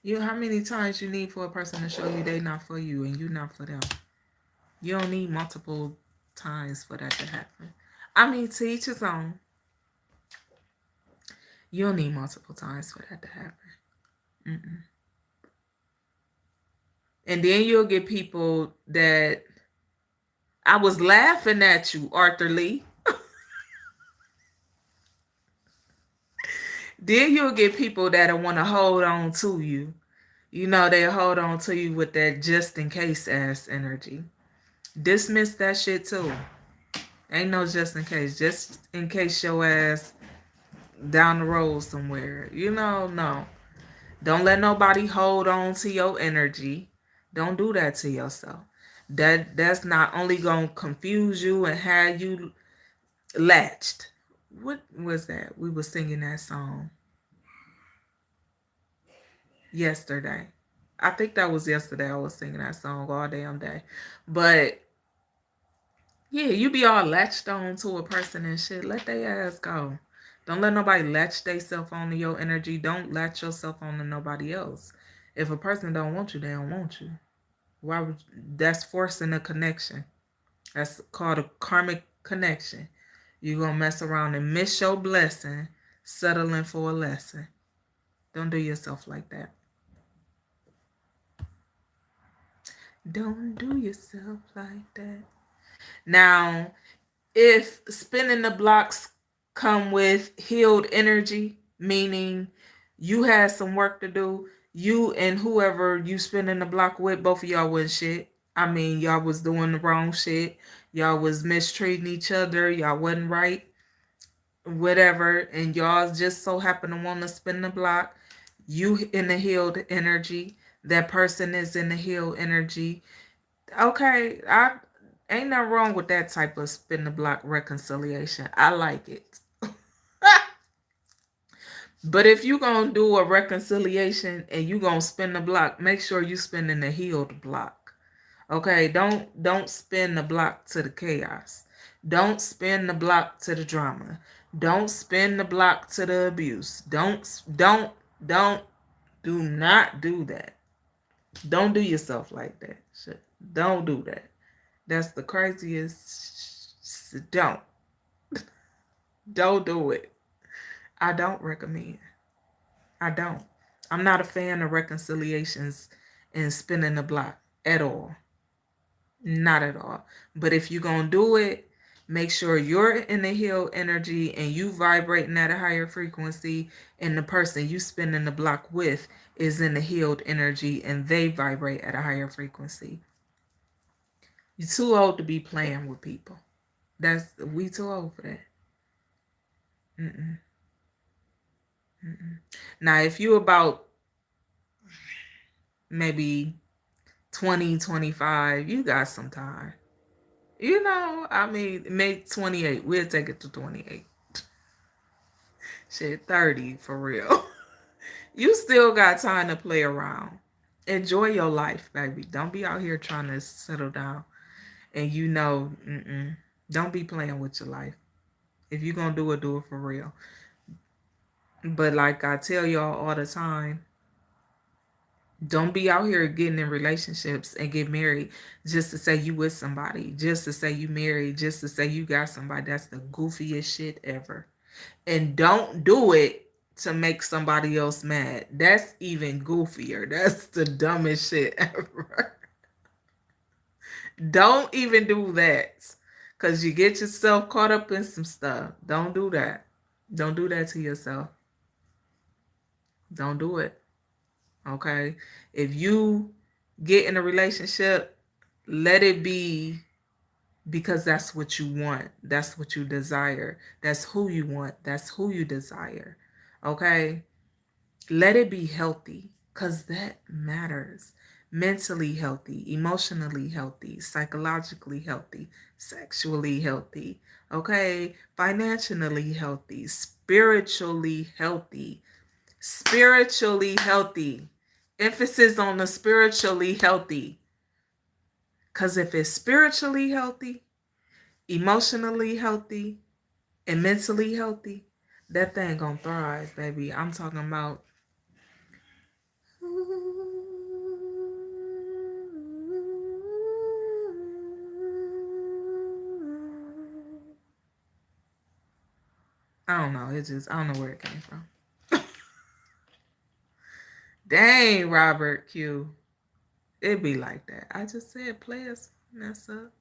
How many times you need for a person to show you they not for you and you not for them? You don't need multiple times for that to happen. I mean, to each his own. You don't need multiple times for that to happen. Mm-mm. And then you'll get people that, I was laughing at you, Arthur Lee. Then you'll get people that want to hold on to you. They hold on to you with that just in case ass energy. Dismiss that shit too. Ain't no just in case. Just in case your ass down the road somewhere. No. Don't let nobody hold on to your energy. Don't do that to yourself. That's not only gonna confuse you and have you latched. What was that? We were singing that song yesterday. I think that was yesterday. I was singing that song all damn day. But yeah, you be all latched on to a person and shit. Let their ass go. Don't let nobody latch theyself onto your energy. Don't latch yourself onto nobody else. If a person don't want you, they don't want you. Why would that's forcing a connection? That's called a karmic connection. You gonna mess around and miss your blessing, settling for a lesson. Don't do yourself like that. Don't do yourself like that. Now, if spinning the blocks come with healed energy, meaning you had some work to do, you and whoever you spinning the block with, both of y'all was shit. I mean, y'all was doing the wrong shit. Y'all was mistreating each other. Y'all wasn't right. Whatever. And y'all just so happen to want to spin the block. You in the healed energy. That person is in the healed energy. Okay, I ain't nothing wrong with that type of spin the block reconciliation. I like it. But if you gonna do a reconciliation and you gonna spin the block, make sure you spin in the healed block. Okay, don't spin the block to the chaos. Don't spin the block to the drama. Don't spin the block to the abuse. Do not do that. Don't do yourself like that. Shit. Don't do that. That's the craziest. Don't do it. I don't recommend. I don't. I'm not a fan of reconciliations and spinning the block at all. Not at all. But if you're going to do it, Make sure you're in the healed energy and you vibrating at a higher frequency, and the person you spinning the block with is in the healed energy and they vibrate at a higher frequency. You're too old to be playing with people. We too old for that. Mm-mm, mm-mm. Now, if you about maybe 20, 25, you got some time. You know, I mean, make 28. We'll take it to 28. Shit, 30 for real. You still got time to play around. Enjoy your life, baby. Don't be out here trying to settle down. And don't be playing with your life. If you're going to do it for real. But like I tell y'all all the time, don't be out here getting in relationships and get married just to say you with somebody, just to say you married, just to say you got somebody. That's the goofiest shit ever. And don't do it to make somebody else mad. That's even goofier. That's the dumbest shit ever. Don't even do that. Because you get yourself caught up in some stuff. Don't do that. Don't do that to yourself. Don't do it. Okay? If you get in a relationship, let it be because that's what you want. That's what you desire. That's who you want. That's who you desire. Okay? Let it be healthy because that matters. Mentally healthy, emotionally healthy, psychologically healthy, sexually healthy, okay? Financially healthy, spiritually healthy. Spiritually healthy. Emphasis on the spiritually healthy. Because if it's spiritually healthy, emotionally healthy, and mentally healthy, that thing gonna thrive, baby. I'm talking about. I don't know. I don't know where it came from. Dang, Robert Q. It be like that. I just said players mess up.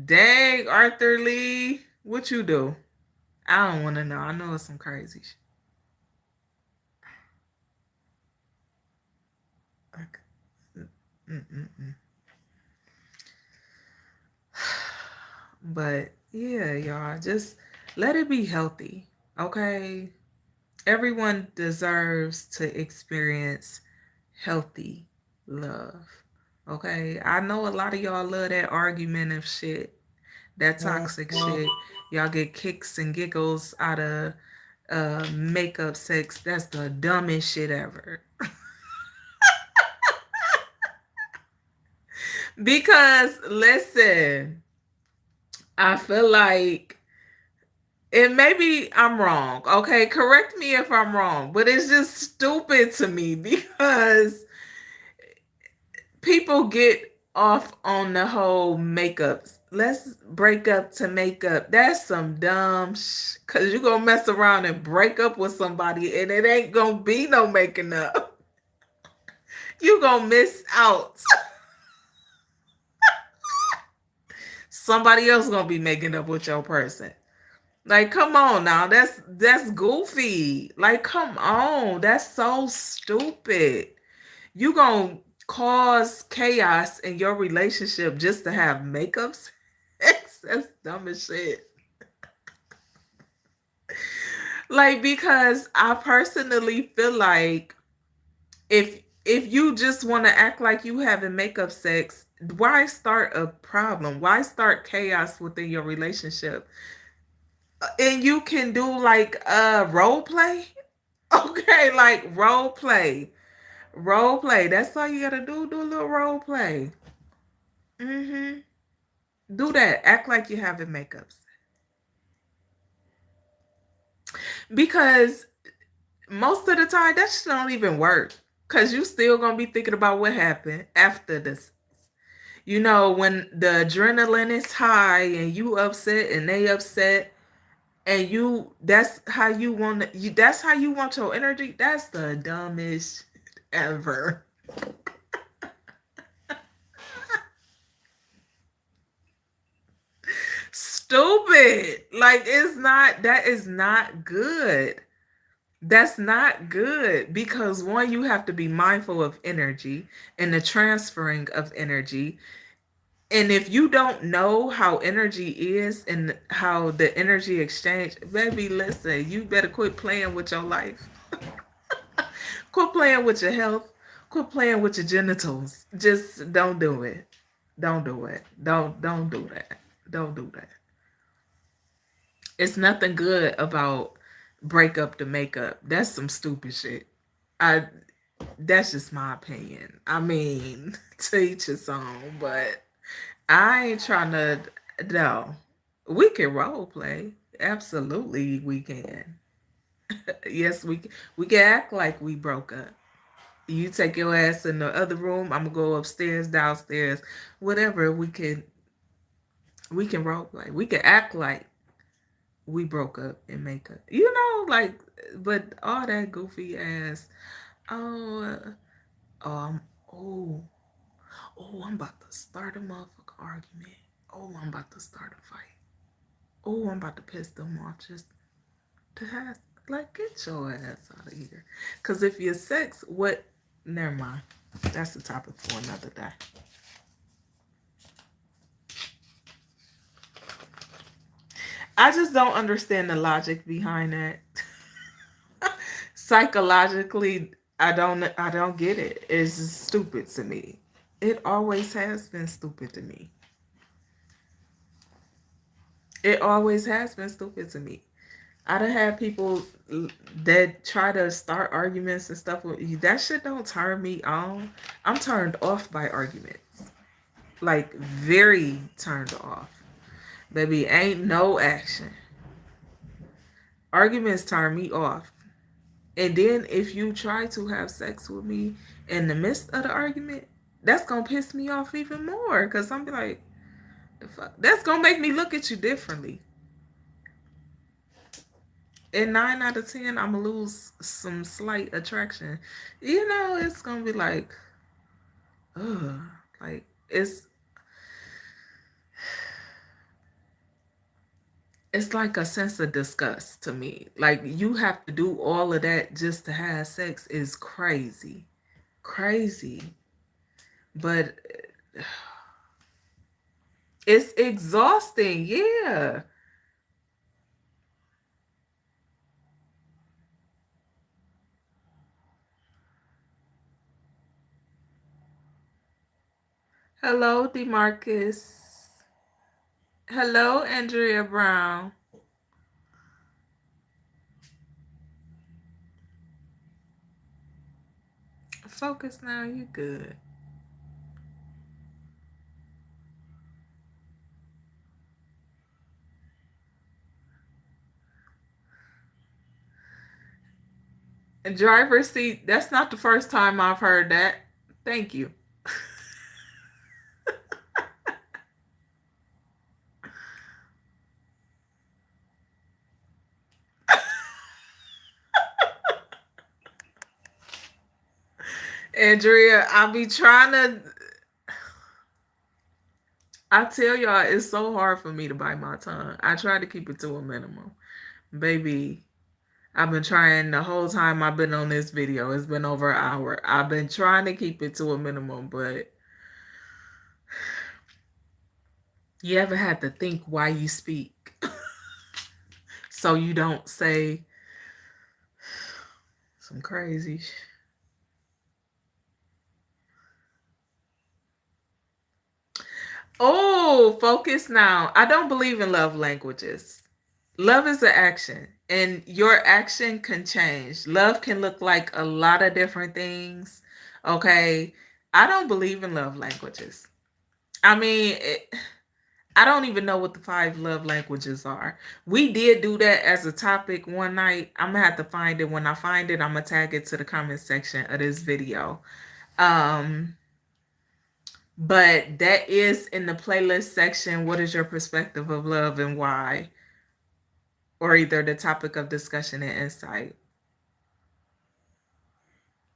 Dang, Arthur Lee. What you do? I don't want to know. I know it's some crazy shit. Okay. But yeah, y'all, just let it be healthy, okay? Everyone deserves to experience healthy love, okay? I know a lot of y'all love that argumentative shit, that toxic shit. Y'all get kicks and giggles out of makeup sex. That's the dumbest shit ever. Because, listen, I feel like and maybe I'm wrong, okay? Correct me if I'm wrong, but it's just stupid to me because people get off on the whole makeups. Let's break up to make up. That's some dumb because you're going to mess around and break up with somebody and it ain't going to be no making up. You're going to miss out. Somebody else going to be making up with your person. Like, come on now. That's goofy. Like, come on. That's so stupid. You gonna cause chaos in your relationship just to have makeup sex? That's dumb as shit. Like, because I personally feel like if you just want to act like you having makeup sex, why start a problem? Why start chaos within your relationship? And you can do like role play. Okay, like role play. Role play. That's all you gotta do. Do a little role play. Mm-hmm. Do that. Act like you're having makeups. Because most of the time that shit don't even work. Cause you still gonna be thinking about what happened after this. You know, when the adrenaline is high and you upset and they upset and that's how you want your energy. That's the dumbest ever. stupid. Like, that is not good. That's not good because one, you have to be mindful of energy and the transferring of energy. And if you don't know how energy is and how the energy exchange, baby, listen, you better quit playing with your life. Quit playing with your health. Quit playing with your genitals. Just don't do it. Don't do it. Don't do that. Don't do that. It's nothing good about break up to make up. That's some stupid shit. I That's just my opinion. I mean, to each his own, but I ain't trying to. No, we can role play. Absolutely, we can. Yes, we can act like we broke up. You take your ass in the other room. I'm gonna go upstairs, downstairs, whatever. We can role play. We can act like we broke up and make up. Like, but all that goofy ass. Oh, um, oh, oh, I'm about to start a motherfucking argument. Oh, I'm about to start a fight. Oh, I'm about to piss them off just to have, like, get your ass out of here. Because if you're sex, what? Never mind. That's the topic for another day. I just don't understand the logic behind that. Psychologically, I don't get it. It's just stupid to me. It always has been stupid to me. It always has been stupid to me. I done had people that try to start arguments and stuff with you. That shit don't turn me on. I'm turned off by arguments. Like, very turned off. Baby, ain't no action. Arguments turn me off. And then if you try to have sex with me in the midst of the argument, that's gonna piss me off even more. Cause I'm like, the fuck? That's gonna make me look at you differently. And 9 out of 10, I'm gonna lose some slight attraction. It's gonna be like, ugh, like it's like a sense of disgust to me. Like, you have to do all of that just to have sex is crazy, crazy. But it's exhausting, yeah. Hello, Demarcus. Hello, Andrea Brown. Focus now, you good. And driver's seat, that's not the first time I've heard that. Thank you. Andrea, I be trying to. I tell y'all, it's so hard for me to bite my tongue. I try to keep it to a minimum. Baby, I've been trying the whole time I've been on this video. It's been over an hour. I've been trying to keep it to a minimum, but you ever had to think why you speak so you don't say some crazy shit. Oh, focus now. I don't believe in love languages. Love is an action, and your action can change. Love can look like a lot of different things. Okay. I don't believe in love languages. I mean, I don't even know what the 5 love languages are. We did do that as a topic one night. I'm gonna have to find it. When I find it, I'm gonna tag it to the comment section of this video. Um, but that is in the playlist section. What is your perspective of love and why? Or either the topic of discussion and insight.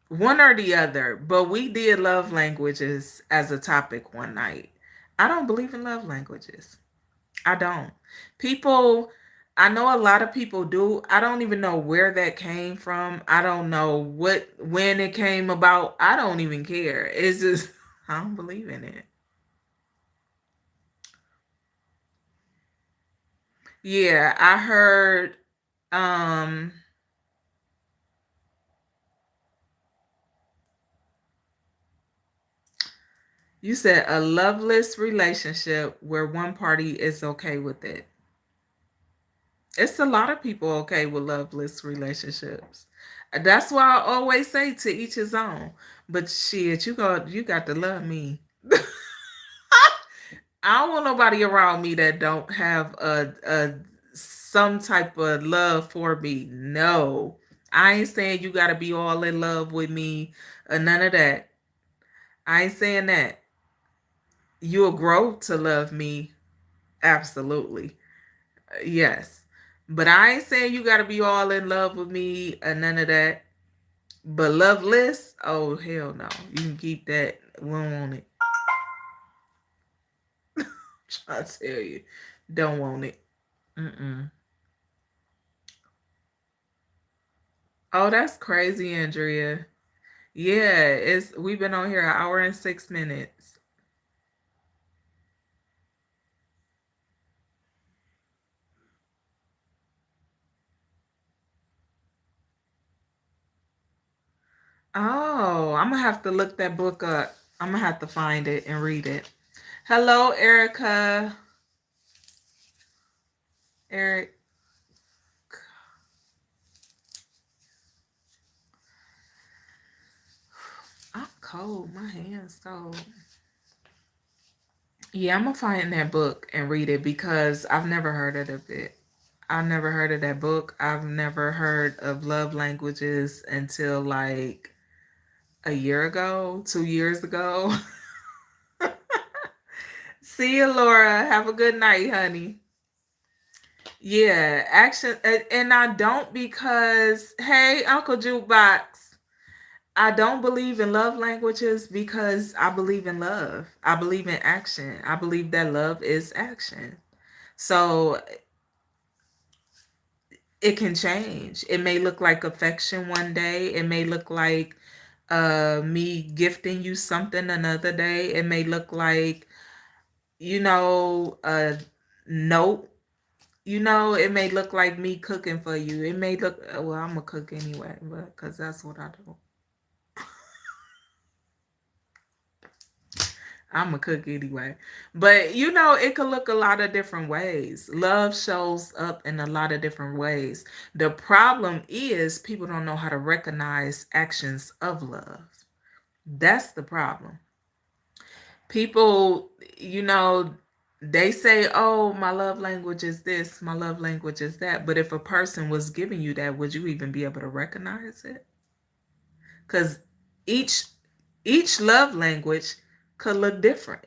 One or the other. But we did love languages as a topic one night. I don't believe in love languages. I don't. People, I know a lot of people do. I don't even know where that came from. I don't know when it came about. I don't even care. It's just, I don't believe in it. Yeah, I heard, um, you said a loveless relationship where one party is okay with it. It's a lot of people okay with loveless relationships. That's why I always say to each his own. But shit, you got to love me. I don't want nobody around me that don't have a some type of love for me. No. I ain't saying you gotta be all in love with me or none of that. I ain't saying that. You'll grow to love me. Absolutely. Yes. But I ain't saying you gotta be all in love with me or none of that. But loveless, oh hell no. You can keep that. We don't want it. Try to tell you. Don't want it. Mm-mm. Oh, that's crazy, Andrea. Yeah, it's we've been on here an hour and 6 minutes. Oh, I'm gonna have to look that book up. I'm gonna have to find it and read it. Hello, Erica. Eric, I'm cold. My hands cold. Yeah, I'm gonna find that book and read it because I've never heard of it. I've never heard of that book. I've never heard of love languages until like a year ago, 2 years ago. See you, Laura. Have a good night, honey. Yeah, action. And I don't because, hey, Uncle Jukebox, I don't believe in love languages because I believe in love. I believe in action. I believe that love is action. So it can change. It may look like affection one day. It may look like me gifting you something another day. It may look like, a note. It may look like me cooking for you. It may look, well, I'm a cook anyway, but because that's what I do. I'm a cook anyway. But it could look a lot of different ways. Love shows up in a lot of different ways. The problem is people don't know how to recognize actions of love. That's the problem. People, they say, oh, my love language is this, my love language is that. But if a person was giving you that, would you even be able to recognize it? Because each each love language could look different.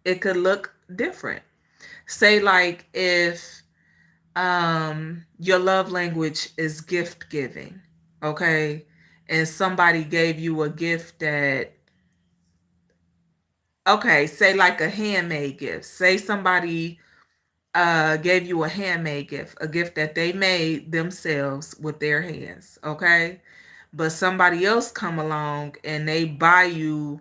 It could look different. Say like if your love language is gift giving, okay? And somebody gave you a gift that, okay, say like a handmade gift. Say somebody gave you a handmade gift, a gift that they made themselves with their hands, okay? But somebody else come along and they buy you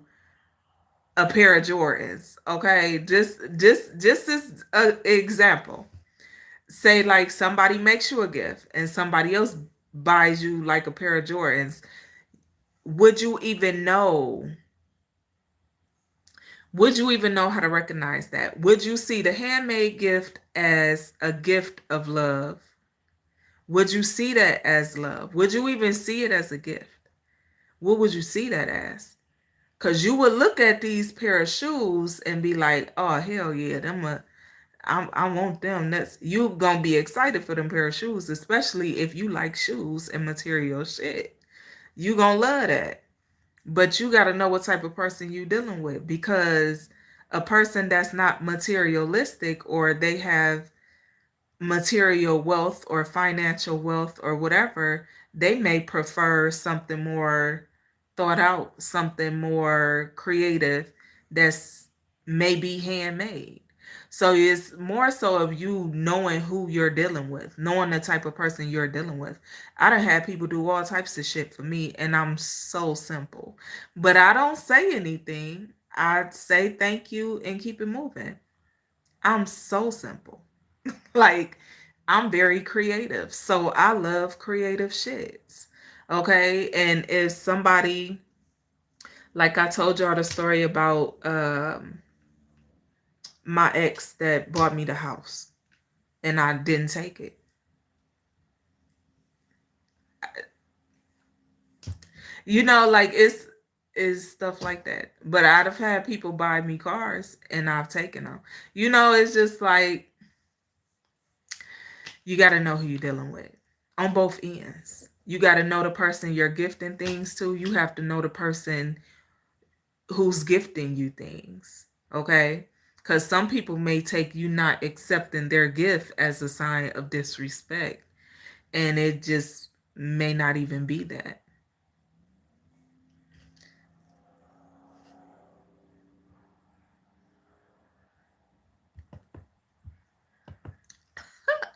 a pair of Jordans, okay? Just as an example. Say like somebody makes you a gift and somebody else buys you like a pair of Jordans. Would you even know? Would you even know how to recognize that? Would you see the handmade gift as a gift of love? Would you see that as love? Would you even see it as a gift? What would you see that as? Because you would look at these pair of shoes and be like, oh, hell yeah, I want them. That's you gonna be excited for them pair of shoes, especially if you like shoes and material shit. You gonna love that. But you gotta know what type of person you dealing with because a person that's not materialistic or they have material wealth or financial wealth or whatever, they may prefer something more thought out, something more creative that's maybe handmade. So it's more so of you knowing who you're dealing with, knowing the type of person you're dealing with. I done had people do all types of shit for me, and I'm so simple. But I don't say anything. I say thank you and keep it moving. I'm so simple. Like, I'm very creative. So I love creative shits. Okay. And if somebody, like I told y'all the story about my ex that bought me the house and I didn't take it. You know, like it's stuff like that. But I'd have had people buy me cars and I've taken them. You know, it's just like you got to know who you're dealing with on both ends. You got to know the person you're gifting things to. You have to know the person who's gifting you things. Okay? Because some people may take you not accepting their gift as a sign of disrespect. And it just may not even be that.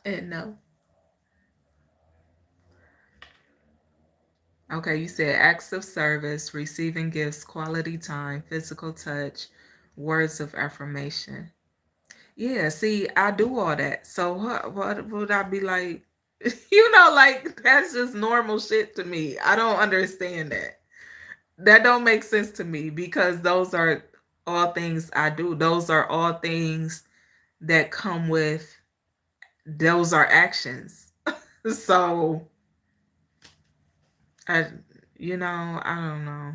And no. Okay, you said acts of service, receiving gifts, quality time, physical touch, words of affirmation. Yeah, see, I do all that. So what would I be like? You know, like that's just normal shit to me. I don't understand that. That don't make sense to me because those are all things I do. Those are all things that come with those are actions. So I I don't know.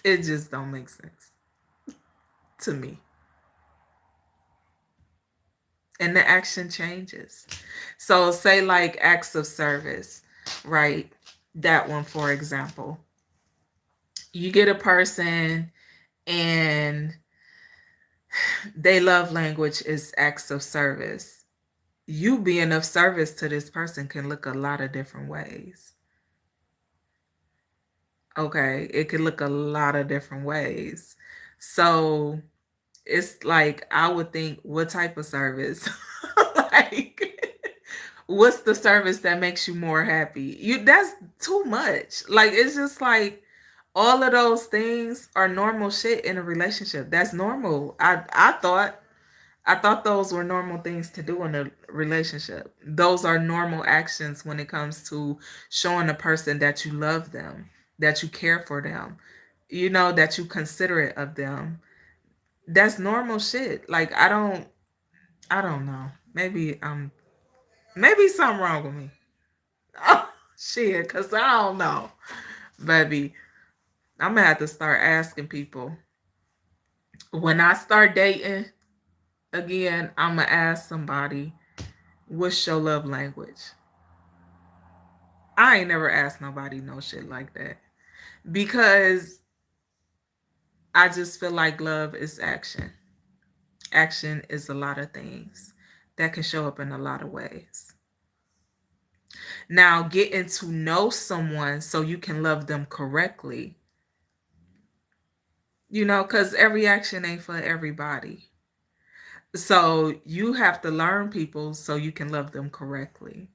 It just don't make sense to me. And the action changes. So say like acts of service, right? That one for example. You get a person and they love language is acts of service. You being of service to this person can look a lot of different ways. Okay, it could look a lot of different ways. So it's like I would think, what type of service? Like, what's the service that makes you more happy? That's too much. Like, it's just like all of those things are normal shit in a relationship. That's normal. I thought those were normal things to do in a relationship. Those are normal actions when it comes to showing a person that you love them, that you care for them, that you considerate of them. That's normal shit. Like I don't know. Maybe something wrong with me. Oh shit, cause I don't know. Baby, I'm gonna have to start asking people. When I start dating again, I'm gonna ask somebody, what's your love language? I ain't never asked nobody no shit like that. Because I just feel like love is action. Action is a lot of things that can show up in a lot of ways. Now, getting to know someone so you can love them correctly, because every action ain't for everybody. So you have to learn people so you can love them correctly.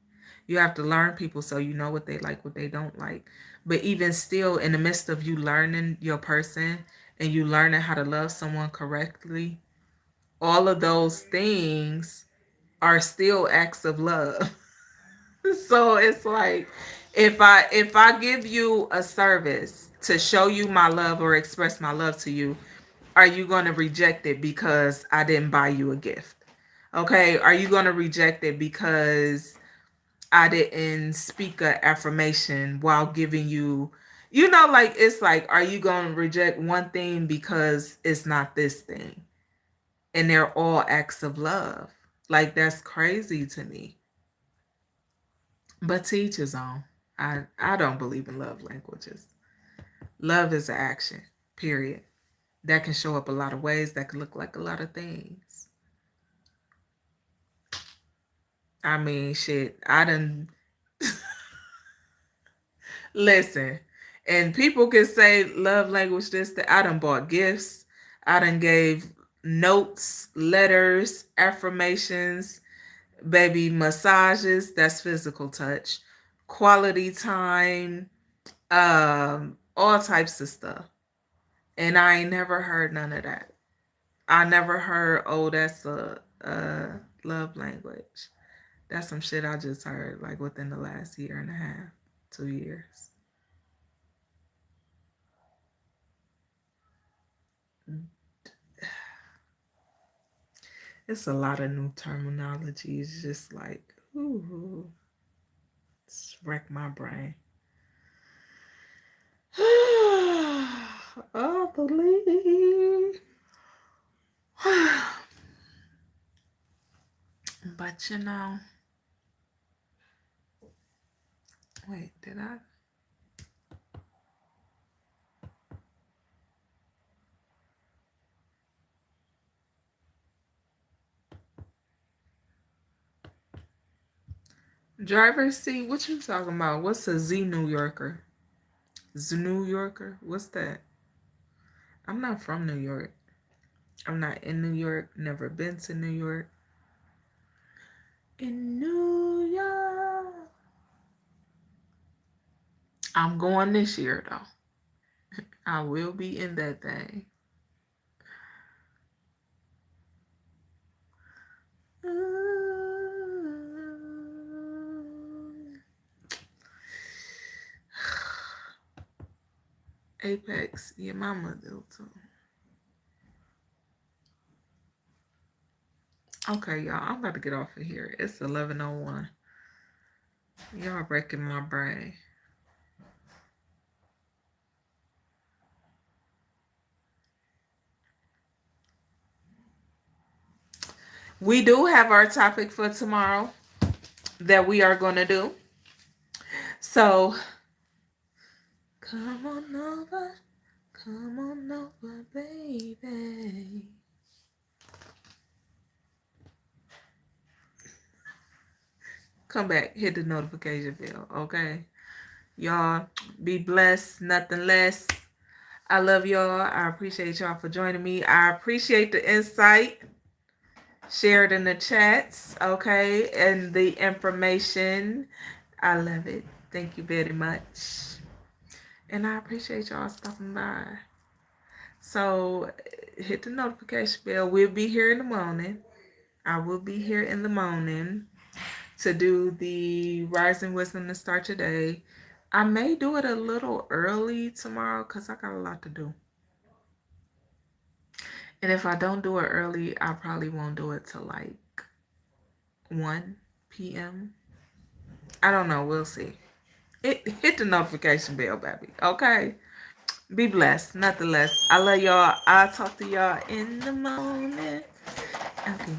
You have to learn people so you know what they like, what they don't like. But even still, in the midst of you learning your person and you learning how to love someone correctly, all of those things are still acts of love. So it's like if I give you a service to show you my love or express my love to you, are you going to reject it because I didn't buy you a gift? Okay, are you going to reject it because I didn't speak a affirmation while giving you, like it's like, are you going to reject one thing because it's not this thing? And they're all acts of love. Like that's crazy to me. But to each his own. I don't believe in love languages. Love is an action, period. That can show up a lot of ways, that can look like a lot of things. I mean, shit, I done listen. And people can say love language this, that. I done bought gifts. I done gave notes, letters, affirmations, baby massages. That's physical touch. Quality time, all types of stuff. And I ain't never heard none of that. I never heard, oh, that's a love language. That's some shit I just heard like within the last year and a half, 2 years. It's a lot of new terminology. It's just like, ooh, it's wreck my brain. I believe. But you know, wait, did I? Driver's seat? What you talking about? What's a Z New Yorker? Z New Yorker? What's that? I'm not from New York. I'm not in New York. Never been to New York. In New York. I'm going this year though. I will be in that thing. Apex, yeah, my mother too. Okay, y'all, I'm about to get off of here. It's 11:01. Y'all breaking my brain. We do have our topic for tomorrow that we are going to do. So, come on over, baby. Come back, hit the notification bell, okay? Y'all, be blessed, nothing less. I love y'all. I appreciate y'all for joining me. I appreciate the insight shared in the chats, okay? And the information. I love it. Thank you very much. And I appreciate y'all stopping by. So hit the notification bell. We'll be here in the morning. I will be here in the morning to do the Rising Wisdom to start your day. I may do it a little early tomorrow because I got a lot to do. And if I don't do it early, I probably won't do it till like 1 p.m. I don't know. We'll see. Hit the notification bell, baby. Okay? Be blessed. Nothing less. I love y'all. I'll talk to y'all in the morning. Okay,